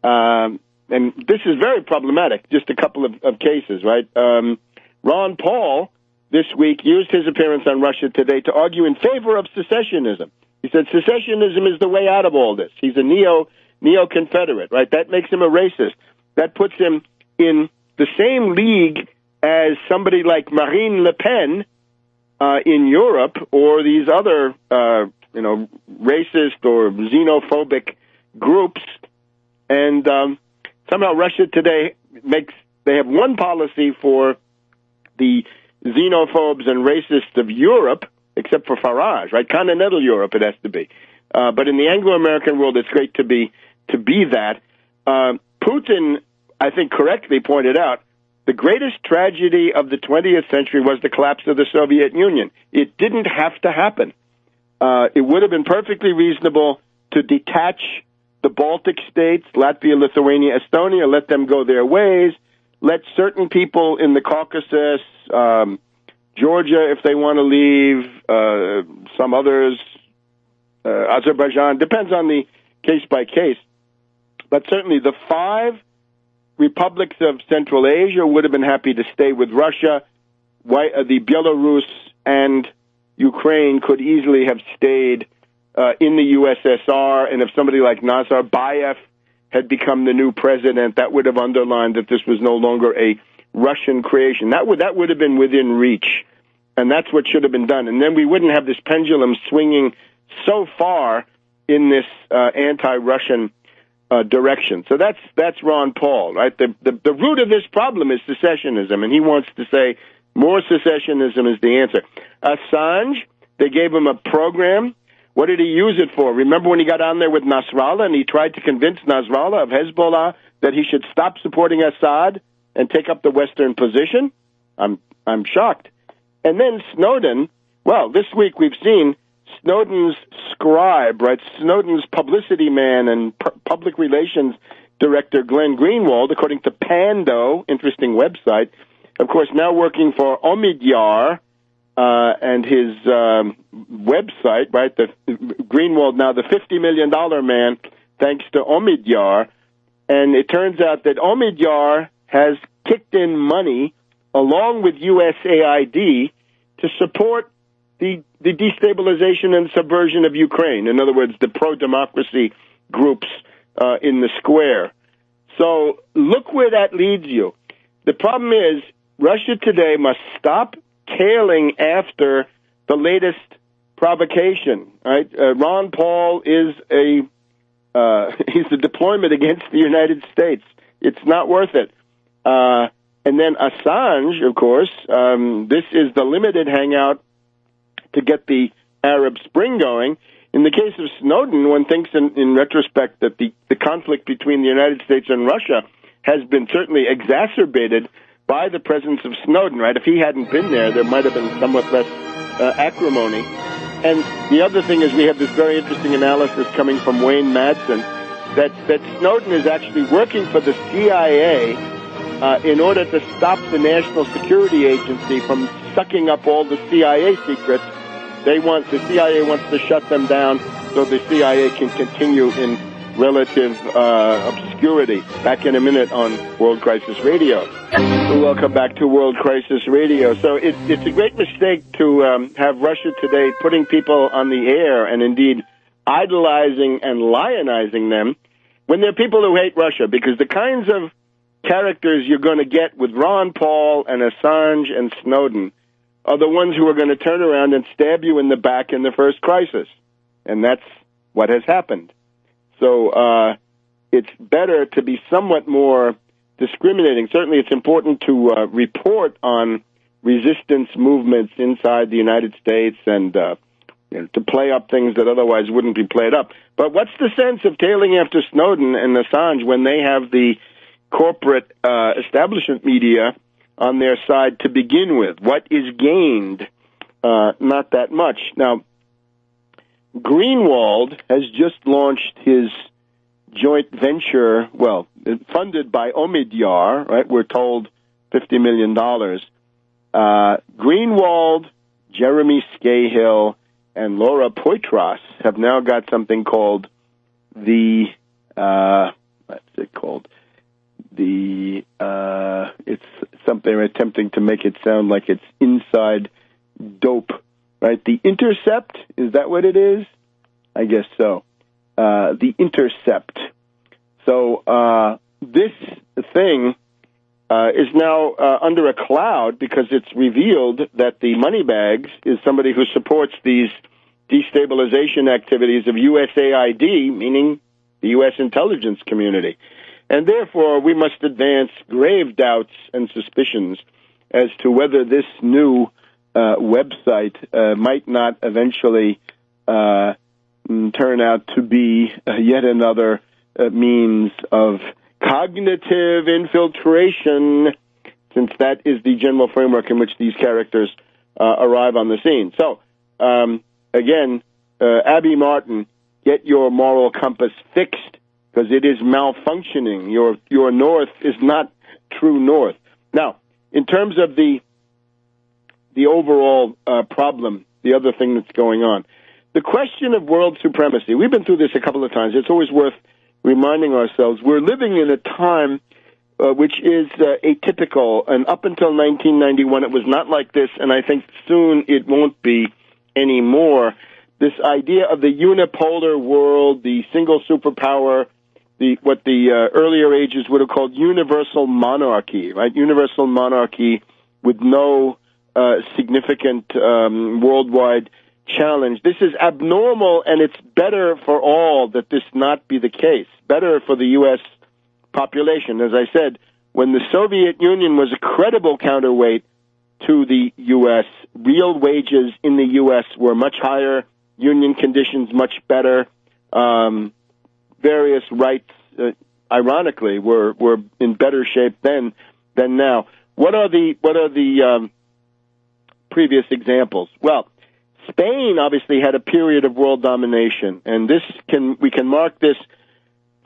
And this is very problematic, just a couple of cases, right? Ron Paul, this week, used his appearance on Russia Today to argue in favor of secessionism. He said secessionism is the way out of all this. He's a neo-Confederate, right? That makes him a racist. That puts him in the same league as somebody like Marine Le Pen in Europe, or these other, racist or xenophobic groups. And somehow Russia Today they have one policy for the xenophobes and racists of Europe, except for Farage, right? Continental Europe, it has to be. But in the Anglo-American world, it's great to be that. Putin, I think, correctly pointed out, the greatest tragedy of the 20th century was the collapse of the Soviet Union. It didn't have to happen. It would have been perfectly reasonable to detach the Baltic states, Latvia, Lithuania, Estonia, let them go their ways, let certain people in the Caucasus, Georgia, if they want to leave, some others, Azerbaijan, depends on the case by case. But certainly the 5 republics of Central Asia would have been happy to stay with Russia. The Belarus and Ukraine could easily have stayed in the USSR, and if somebody like Nazarbayev had become the new president, that would have underlined that this was no longer a Russian creation. That would have been within reach, and that's what should have been done. And then we wouldn't have this pendulum swinging so far in this anti-Russian direction. So that's Ron Paul, right? The root of this problem is secessionism, and he wants to say more secessionism is the answer. Assange, they gave him a program. What did he use it for? Remember when he got on there with Nasrallah and he tried to convince Nasrallah of Hezbollah that he should stop supporting Assad and take up the Western position? I'm shocked. And then Snowden, well, this week we've seen Snowden's scribe, right? Snowden's publicity man and public relations director, Glenn Greenwald, according to Pando, interesting website, of course, now working for Omidyar, and his website, right? Greenwald, now the $50 million man, thanks to Omidyar. And it turns out that Omidyar has kicked in money along with USAID to support the destabilization and subversion of Ukraine. In other words, the pro-democracy groups in the square. So look where that leads you. The problem is Russia Today must stop tailing after the latest provocation. Right? Ron Paul is he's a deployment against the United States. It's not worth it. And then Assange, of course, this is the limited hangout to get the Arab Spring going. In the case of Snowden, one thinks in retrospect that the conflict between the United States and Russia has been certainly exacerbated by the presence of Snowden, right? If he hadn't been there might have been somewhat less acrimony. And the other thing is we have this very interesting analysis coming from Wayne Madsen that Snowden is actually working for the CIA in order to stop the National Security Agency from sucking up all the CIA secrets. The CIA wants to shut them down so the CIA can continue in relative obscurity. Back in a minute on World Crisis Radio. Welcome back to World Crisis Radio. So it's a great mistake to have Russia Today putting people on the air and indeed idolizing and lionizing them when they're people who hate Russia, because the kinds of characters you're going to get with Ron Paul and Assange and Snowden are the ones who are going to turn around and stab you in the back in the first crisis. And that's what has happened. So it's better to be somewhat more discriminating. Certainly it's important to report on resistance movements inside the United States and to play up things that otherwise wouldn't be played up. But what's the sense of tailing after Snowden and Assange when they have the corporate establishment media on their side to begin with. What is gained? Not that much. Now, Greenwald has just launched his joint venture, well, funded by Omidyar, right? We're told $50 million. Greenwald, Jeremy Scahill, and Laura Poitras have now got something called the, what's it called? It's something attempting to make it sound like it's inside dope, right? The Intercept, is that what it is? I guess so. The Intercept. So this thing is now under a cloud because it's revealed that the Moneybags is somebody who supports these destabilization activities of USAID, meaning the U.S. intelligence community. And therefore, we must advance grave doubts and suspicions as to whether this new website might not eventually turn out to be yet another means of cognitive infiltration, since that is the general framework in which these characters arrive on the scene. So, again, Abby Martin, get your moral compass fixed, because it is malfunctioning. Your north is not true north. Now, in terms of the overall problem, the other thing that's going on, the question of world supremacy, we've been through this a couple of times. It's always worth reminding ourselves we're living in a time which is atypical, and up until 1991 it was not like this, and I think soon it won't be anymore. This idea of the unipolar world, the single superpower, what the earlier ages would have called universal monarchy, right? Universal monarchy with no significant worldwide challenge. This is abnormal, and it's better for all that this not be the case. Better for the U.S. population. As I said, when the Soviet Union was a credible counterweight to the U.S., real wages in the U.S. were much higher, union conditions much better, various rights, ironically, were in better shape then than now. What are the previous examples? Well, Spain obviously had a period of world domination, and we can mark this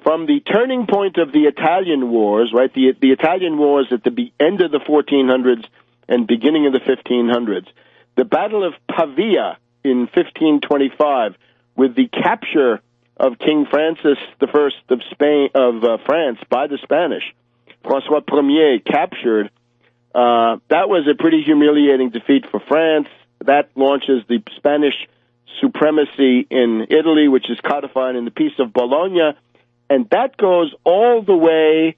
from the turning point of the Italian Wars, right? The Italian Wars at the end of the 1400s and beginning of the 1500s. The Battle of Pavia in 1525, with the capture of King Francis I of France by the Spanish, François Ier captured. That was a pretty humiliating defeat for France. That launches the Spanish supremacy in Italy, which is codified in the Peace of Bologna, and that goes all the way,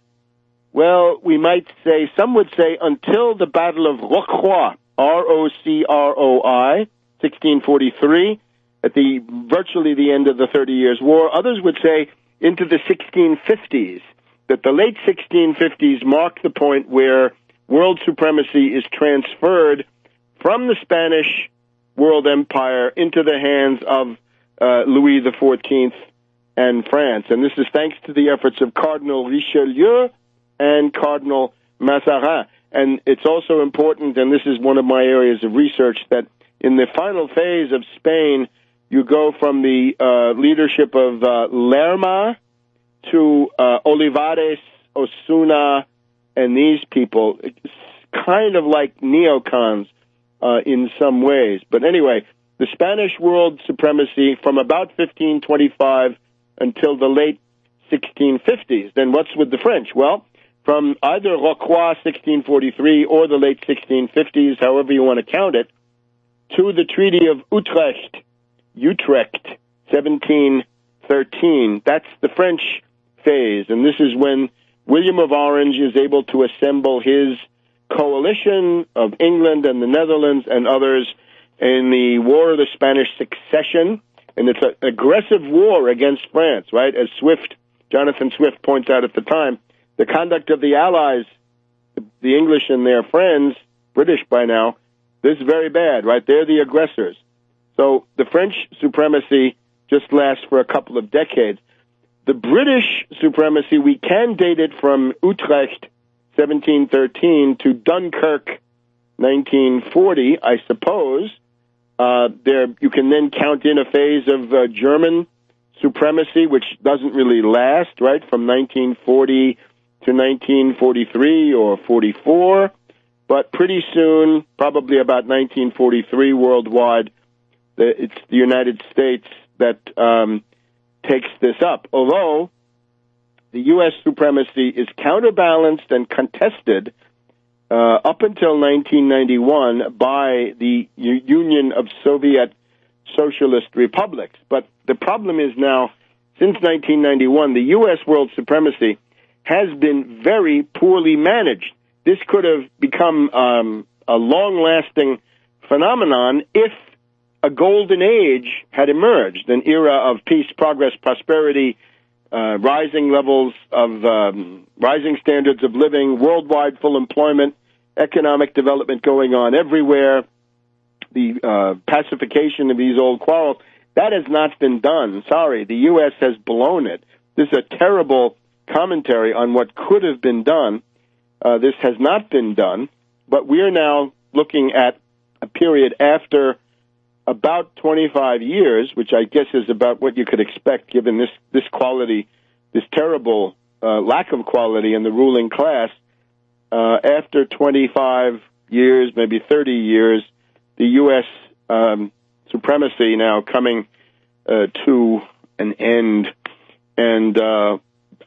well, we might say, some would say, until the Battle of Rocroi, R-O-C-R-O-I, 1643, at virtually the end of the 30 Years' War. Others would say into the 1650s, that the late 1650s mark the point where world supremacy is transferred from the Spanish world empire into the hands of Louis XIV and France. And this is thanks to the efforts of Cardinal Richelieu and Cardinal Mazarin. And it's also important, and this is one of my areas of research, that in the final phase of Spain, you go from the leadership of Lerma to Olivares, Osuna, and these people. It's kind of like neocons in some ways. But anyway, the Spanish world supremacy from about 1525 until the late 1650s. Then what's with the French? Well, from either Rocroi, 1643, or the late 1650s, however you want to count it, to the Treaty of Utrecht, 1713. That's the French phase, and this is when William of Orange is able to assemble his coalition of England and the Netherlands and others in the War of the Spanish Succession, and it's an aggressive war against France, right? As Jonathan Swift points out at the time, the conduct of the Allies, the English and their friends, British by now, this is very bad, right? They're the aggressors. So the French supremacy just lasts for a couple of decades. The British supremacy, we can date it from Utrecht, 1713, to Dunkirk, 1940, I suppose. You can then count in a phase of German supremacy, which doesn't really last, right, from 1940 to 1943 or 44. But pretty soon, probably about 1943 worldwide, it's the United States that takes this up. Although the U.S. supremacy is counterbalanced and contested up until 1991 by the Union of Soviet Socialist Republics. But the problem is now, since 1991, the U.S. world supremacy has been very poorly managed. This could have become a long-lasting phenomenon if a golden age had emerged, an era of peace, progress, prosperity, rising levels of rising standards of living, worldwide full employment, economic development going on everywhere, the pacification of these old quarrels. That has not been done. Sorry, the U.S. has blown it. This is a terrible commentary on what could have been done. This has not been done, but we are now looking at a period after about 25 years, which I guess is about what you could expect given this quality, this terrible lack of quality in the ruling class. After 25 years, maybe 30 years, the U.S. supremacy now coming to an end. And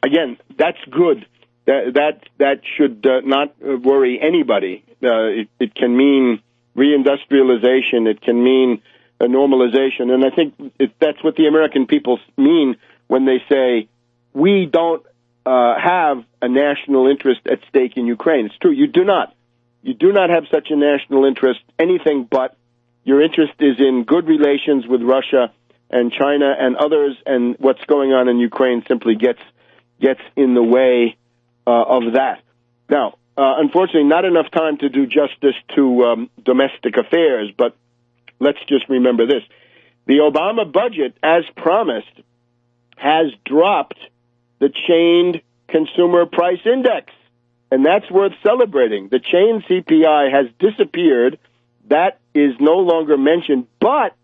again, that's good. That should not worry anybody. It can mean reindustrialization. It can mean a normalization. And I think that's what the American people mean when they say, we don't have a national interest at stake in Ukraine. It's true. You do not. You do not have such a national interest, anything but your interest is in good relations with Russia and China and others, and what's going on in Ukraine simply gets in the way of that. Now, unfortunately, not enough time to do justice to domestic affairs, but let's just remember this. The Obama budget, as promised, has dropped the chained consumer price index, and that's worth celebrating. The chained CPI has disappeared. That is no longer mentioned, but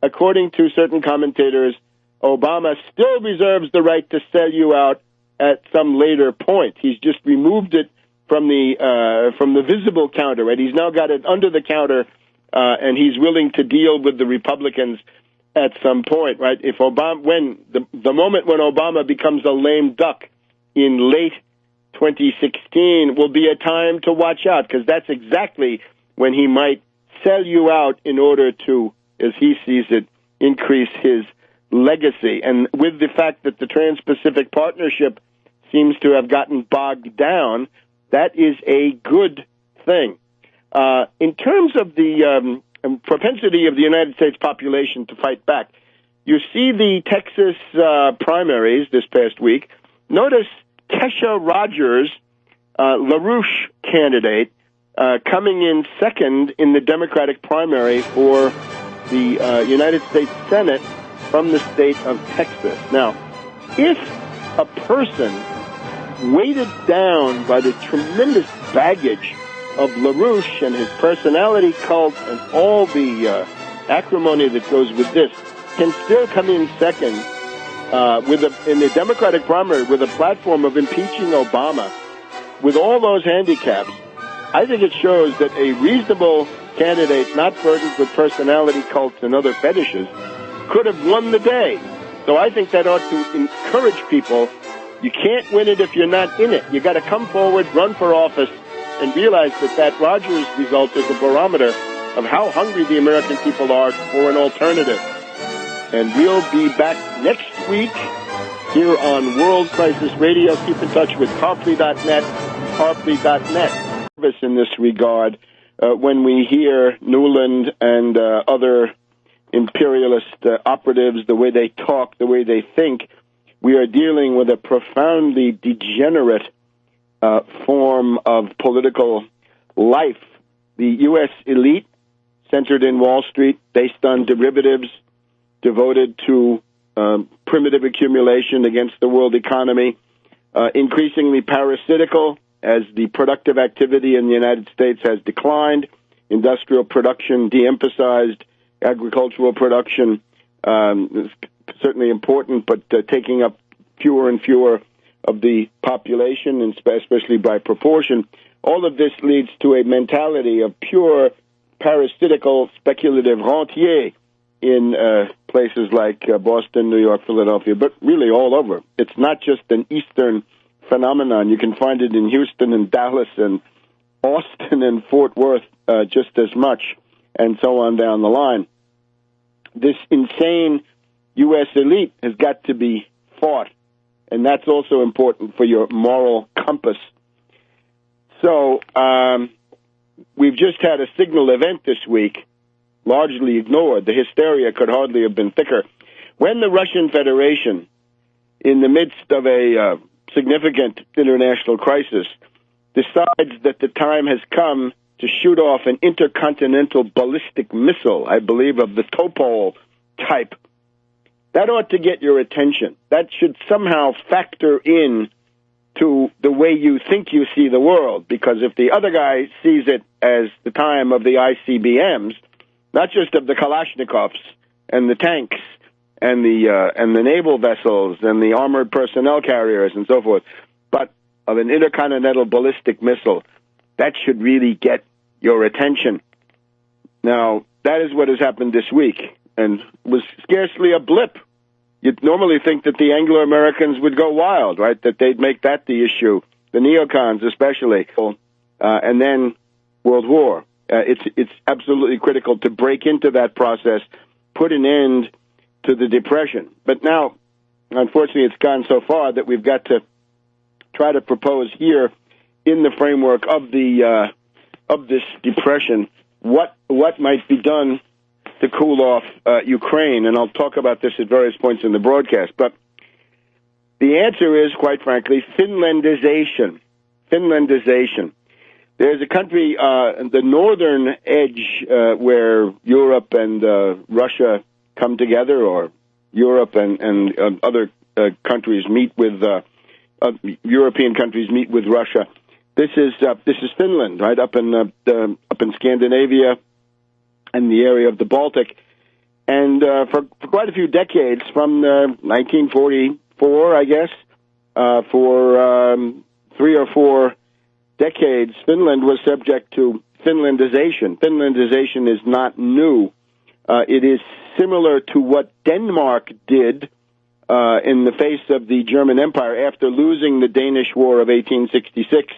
according to certain commentators, Obama still reserves the right to sell you out at some later point. He's just removed it from the visible counter, right? He's now got it under the counter, and he's willing to deal with the Republicans at some point, right? If Obama, when the moment when Obama becomes a lame duck in late 2016 will be a time to watch out, because that's exactly when he might sell you out in order to, as he sees it, increase his legacy. And with the fact that the Trans-Pacific Partnership seems to have gotten bogged down, that is a good thing. In terms of the propensity of the United States population to fight back, you see the Texas primaries this past week. Notice Kesha Rogers, LaRouche candidate, coming in second in the Democratic primary for the United States Senate from the state of Texas. Now, if a person weighted down by the tremendous baggage of LaRouche and his personality cult and all the acrimony that goes with this can still come in second in the Democratic primary with a platform of impeaching Obama, with all those handicaps, I think it shows that a reasonable candidate, not burdened with personality cults and other fetishes, could have won the day. So I think that ought to encourage people. You can't win it if you're not in it. You got to come forward, run for office, and realize that Rogers result is a barometer of how hungry the American people are for an alternative. And we'll be back next week here on World Crisis Radio. Keep in touch with Tarpley.net, Tarpley.net. In this regard, when we hear Nuland and other imperialist operatives, the way they talk, the way they think, we are dealing with a profoundly degenerate form of political life. The U.S. elite, centered in Wall Street, based on derivatives, devoted to primitive accumulation against the world economy, increasingly parasitical as the productive activity in the United States has declined, industrial production de-emphasized, agricultural production is certainly important, but taking up fewer and fewer of the population, and especially by proportion. All of this leads to a mentality of pure parasitical speculative rentier in places like Boston, New York, Philadelphia, but really all over. It's not just an Eastern phenomenon. You can find it in Houston and Dallas and Austin and Fort Worth just as much, and so on down the line. This insane U.S. elite has got to be fought, and that's also important for your moral compass. So we've just had a signal event this week, largely ignored. The hysteria could hardly have been thicker. When the Russian Federation, in the midst of a significant international crisis, decides that the time has come to shoot off an intercontinental ballistic missile, I believe of the Topol type, that ought to get your attention. That should somehow factor in to the way you think you see the world, because if the other guy sees it as the time of the ICBMs, not just of the Kalashnikovs and the tanks and the naval vessels and the armored personnel carriers and so forth, but of an intercontinental ballistic missile, that should really get your attention. Now, that is what has happened this week, and was scarcely a blip. You'd normally think that the Anglo-Americans would go wild, right? That they'd make that the issue, the neocons especially, and then World War. It's absolutely critical to break into that process, put an end to the depression. But now, unfortunately, it's gone so far that we've got to try to propose here, in the framework of the of this depression, what might be done to cool off Ukraine, and I'll talk about this at various points in the broadcast. But the answer is, quite frankly, Finlandization. Finlandization. There's a country, the northern edge, where Europe and Russia come together, or Europe and other countries meet with European countries meet with Russia. This is Finland, right up in Scandinavia and the area of the Baltic, and for quite a few decades, from 1944, I guess, for 3 or 4 decades, Finland was subject to Finlandization. Finlandization is not new. It is similar to what Denmark did in the face of the German Empire after losing the Danish War of 1866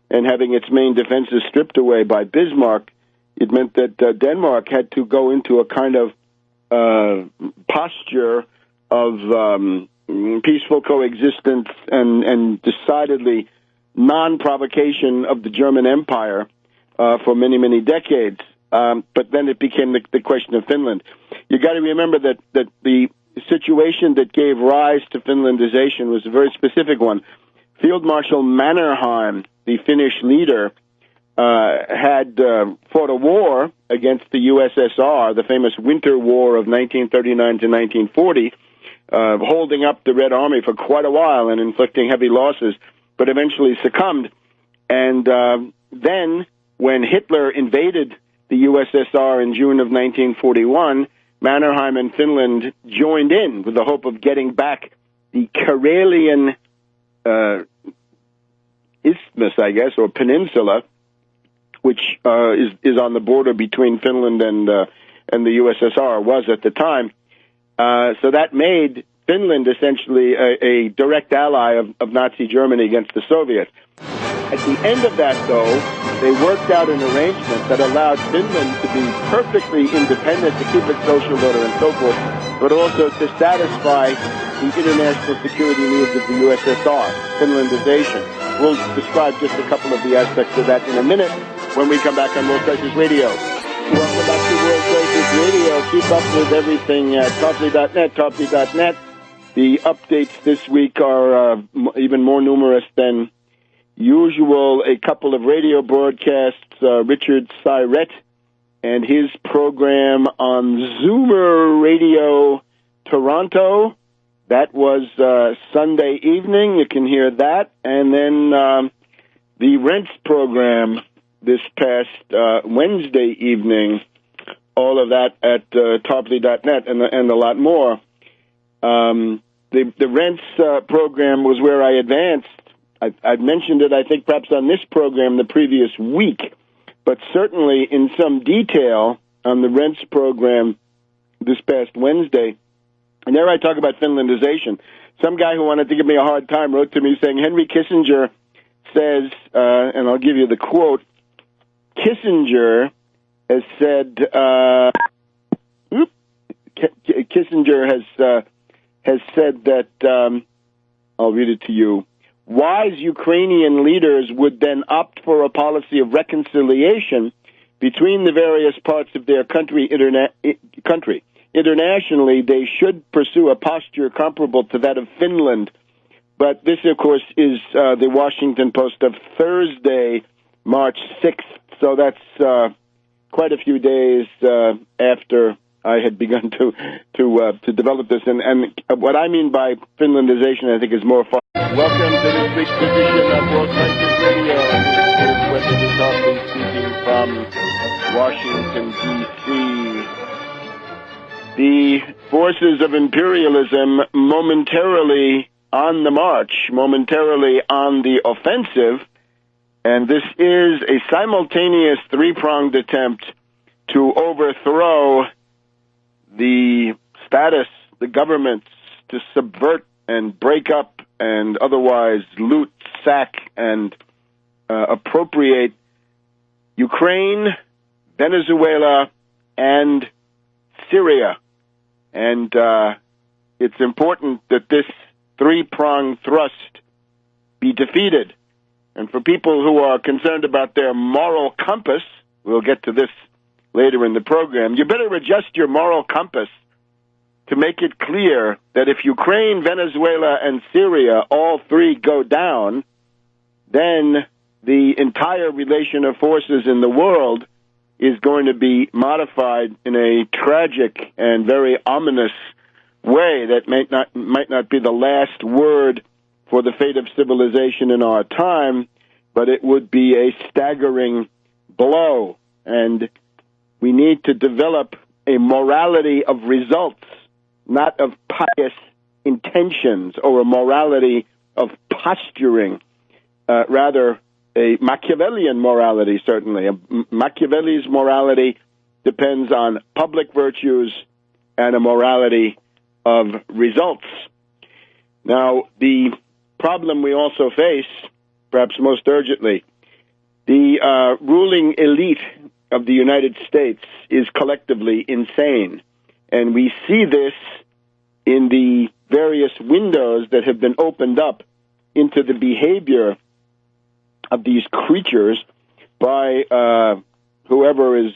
and having its main defenses stripped away by Bismarck. It meant that Denmark had to go into a kind of posture of peaceful coexistence and decidedly non-provocation of the German Empire for many, many decades. But then it became the question of Finland. You got to remember that the situation that gave rise to Finlandization was a very specific one. Field Marshal Mannerheim, the Finnish leader, had fought a war against the USSR, the famous Winter War of 1939 to 1940, holding up the Red Army for quite a while and inflicting heavy losses, but eventually succumbed. And then, when Hitler invaded the USSR in June of 1941, Mannerheim and Finland joined in with the hope of getting back the Karelian isthmus, I guess, or peninsula, which is on the border between Finland and the USSR, was at the time. So that made Finland essentially a direct ally of Nazi Germany against the Soviets. At the end of that, though, they worked out an arrangement that allowed Finland to be perfectly independent, to keep its social order and so forth, but also to satisfy the international security needs of the USSR, Finlandization. We'll describe just a couple of the aspects of that in a minute when we come back on World Crisis Radio. Welcome back to World Crisis Radio. Keep up with everything at Tarpley.net, Tarpley.net. The updates this week are even more numerous than usual. A couple of radio broadcasts, Richard Syrett and his program on Zoomer Radio Toronto, That was Sunday evening. You can hear that. And then the rents program this past Wednesday evening, all of that at Tarpley.net and a lot more. The rents program was where I advanced. I've mentioned it, I think, perhaps on this program the previous week, but certainly in some detail on the rents program this past Wednesday. And there I talk about Finlandization. Some guy who wanted to give me a hard time wrote to me saying, Henry Kissinger says, and I'll give you the quote, Kissinger has said, Kissinger has said that, I'll read it to you, wise Ukrainian leaders would then opt for a policy of reconciliation between the various parts of their country. Internationally, they should pursue a posture comparable to that of Finland. But this, of course, is the Washington Post of Thursday, March 6th. So that's quite a few days after I had begun to develop this. And what I mean by Finlandization, I think, is more fun. Welcome to this week's edition of World Crisis Radio. This is Webster Tarpley speaking from Washington, D.C. The forces of imperialism momentarily on the march, momentarily on the offensive, and this is a simultaneous three-pronged attempt to overthrow the status, the governments, to subvert and break up and otherwise loot, sack, and appropriate Ukraine, Venezuela, and Syria. And it's important that this three-pronged thrust be defeated. And for people who are concerned about their moral compass, we'll get to this later in the program, you better adjust your moral compass to make it clear that if Ukraine, Venezuela, and Syria, all three go down, then the entire relation of forces in the world is going to be modified in a tragic and very ominous way that might not be the last word for the fate of civilization in our time, but it would be a staggering blow. And we need to develop a morality of results, not of pious intentions or a morality of posturing, rather a Machiavellian morality, certainly. Machiavelli's morality depends on public virtues and a morality of results. Now, the problem we also face, perhaps most urgently, the ruling elite of the United States is collectively insane. And we see this in the various windows that have been opened up into the behavior of these creatures by whoever is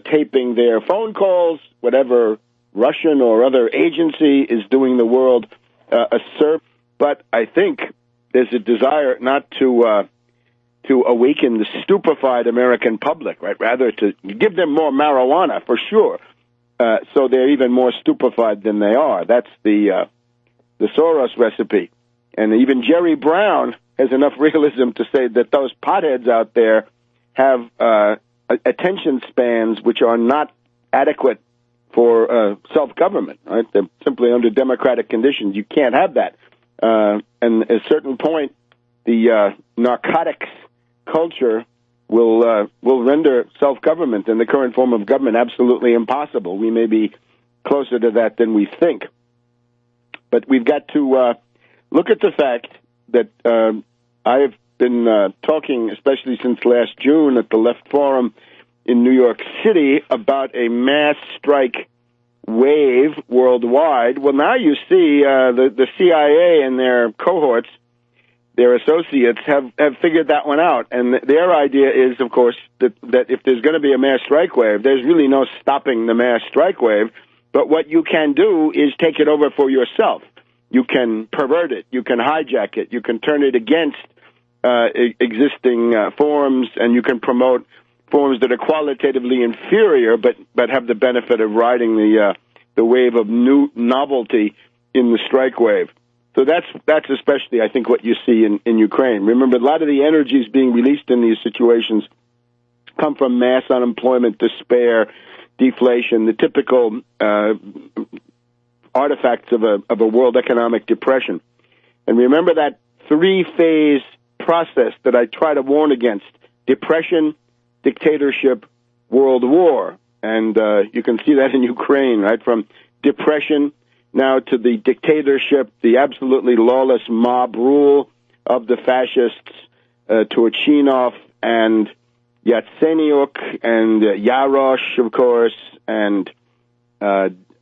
taping their phone calls, whatever Russian or other agency is doing the world a service. But I think there's a desire not to awaken the stupefied American public, right? Rather to give them more marijuana, for sure, so they're even more stupefied than they are. That's the Soros recipe. And even Jerry Brown has enough realism to say that those potheads out there have attention spans which are not adequate for self-government. Right? They're simply under democratic conditions. You can't have that. And at a certain point, the narcotics culture will render self-government and the current form of government absolutely impossible. We may be closer to that than we think. But we've got to look at the fact that I have been talking, especially since last June at the Left Forum in New York City, about a mass strike wave worldwide. Well, now you see the CIA and their cohorts, their associates, have figured that one out. And their idea is, of course, that if there's going to be a mass strike wave, there's really no stopping the mass strike wave. But what you can do is take it over for yourself. You can pervert it. You can hijack it. You can turn it against existing forms, and you can promote forms that are qualitatively inferior, but have the benefit of riding the wave of new novelty in the strike wave. So that's especially, I think, what you see in Ukraine. Remember, a lot of the energies being released in these situations come from mass unemployment, despair, deflation, the typical artifacts of a world economic depression. And remember that three-phase process that I try to warn against: depression, dictatorship, world war. And you can see that in Ukraine, right? From depression now to the dictatorship, the absolutely lawless mob rule of the fascists, Turchinov and Yatsenyuk and Yarosh, of course, and Chanibok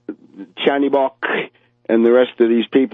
and the rest of these people.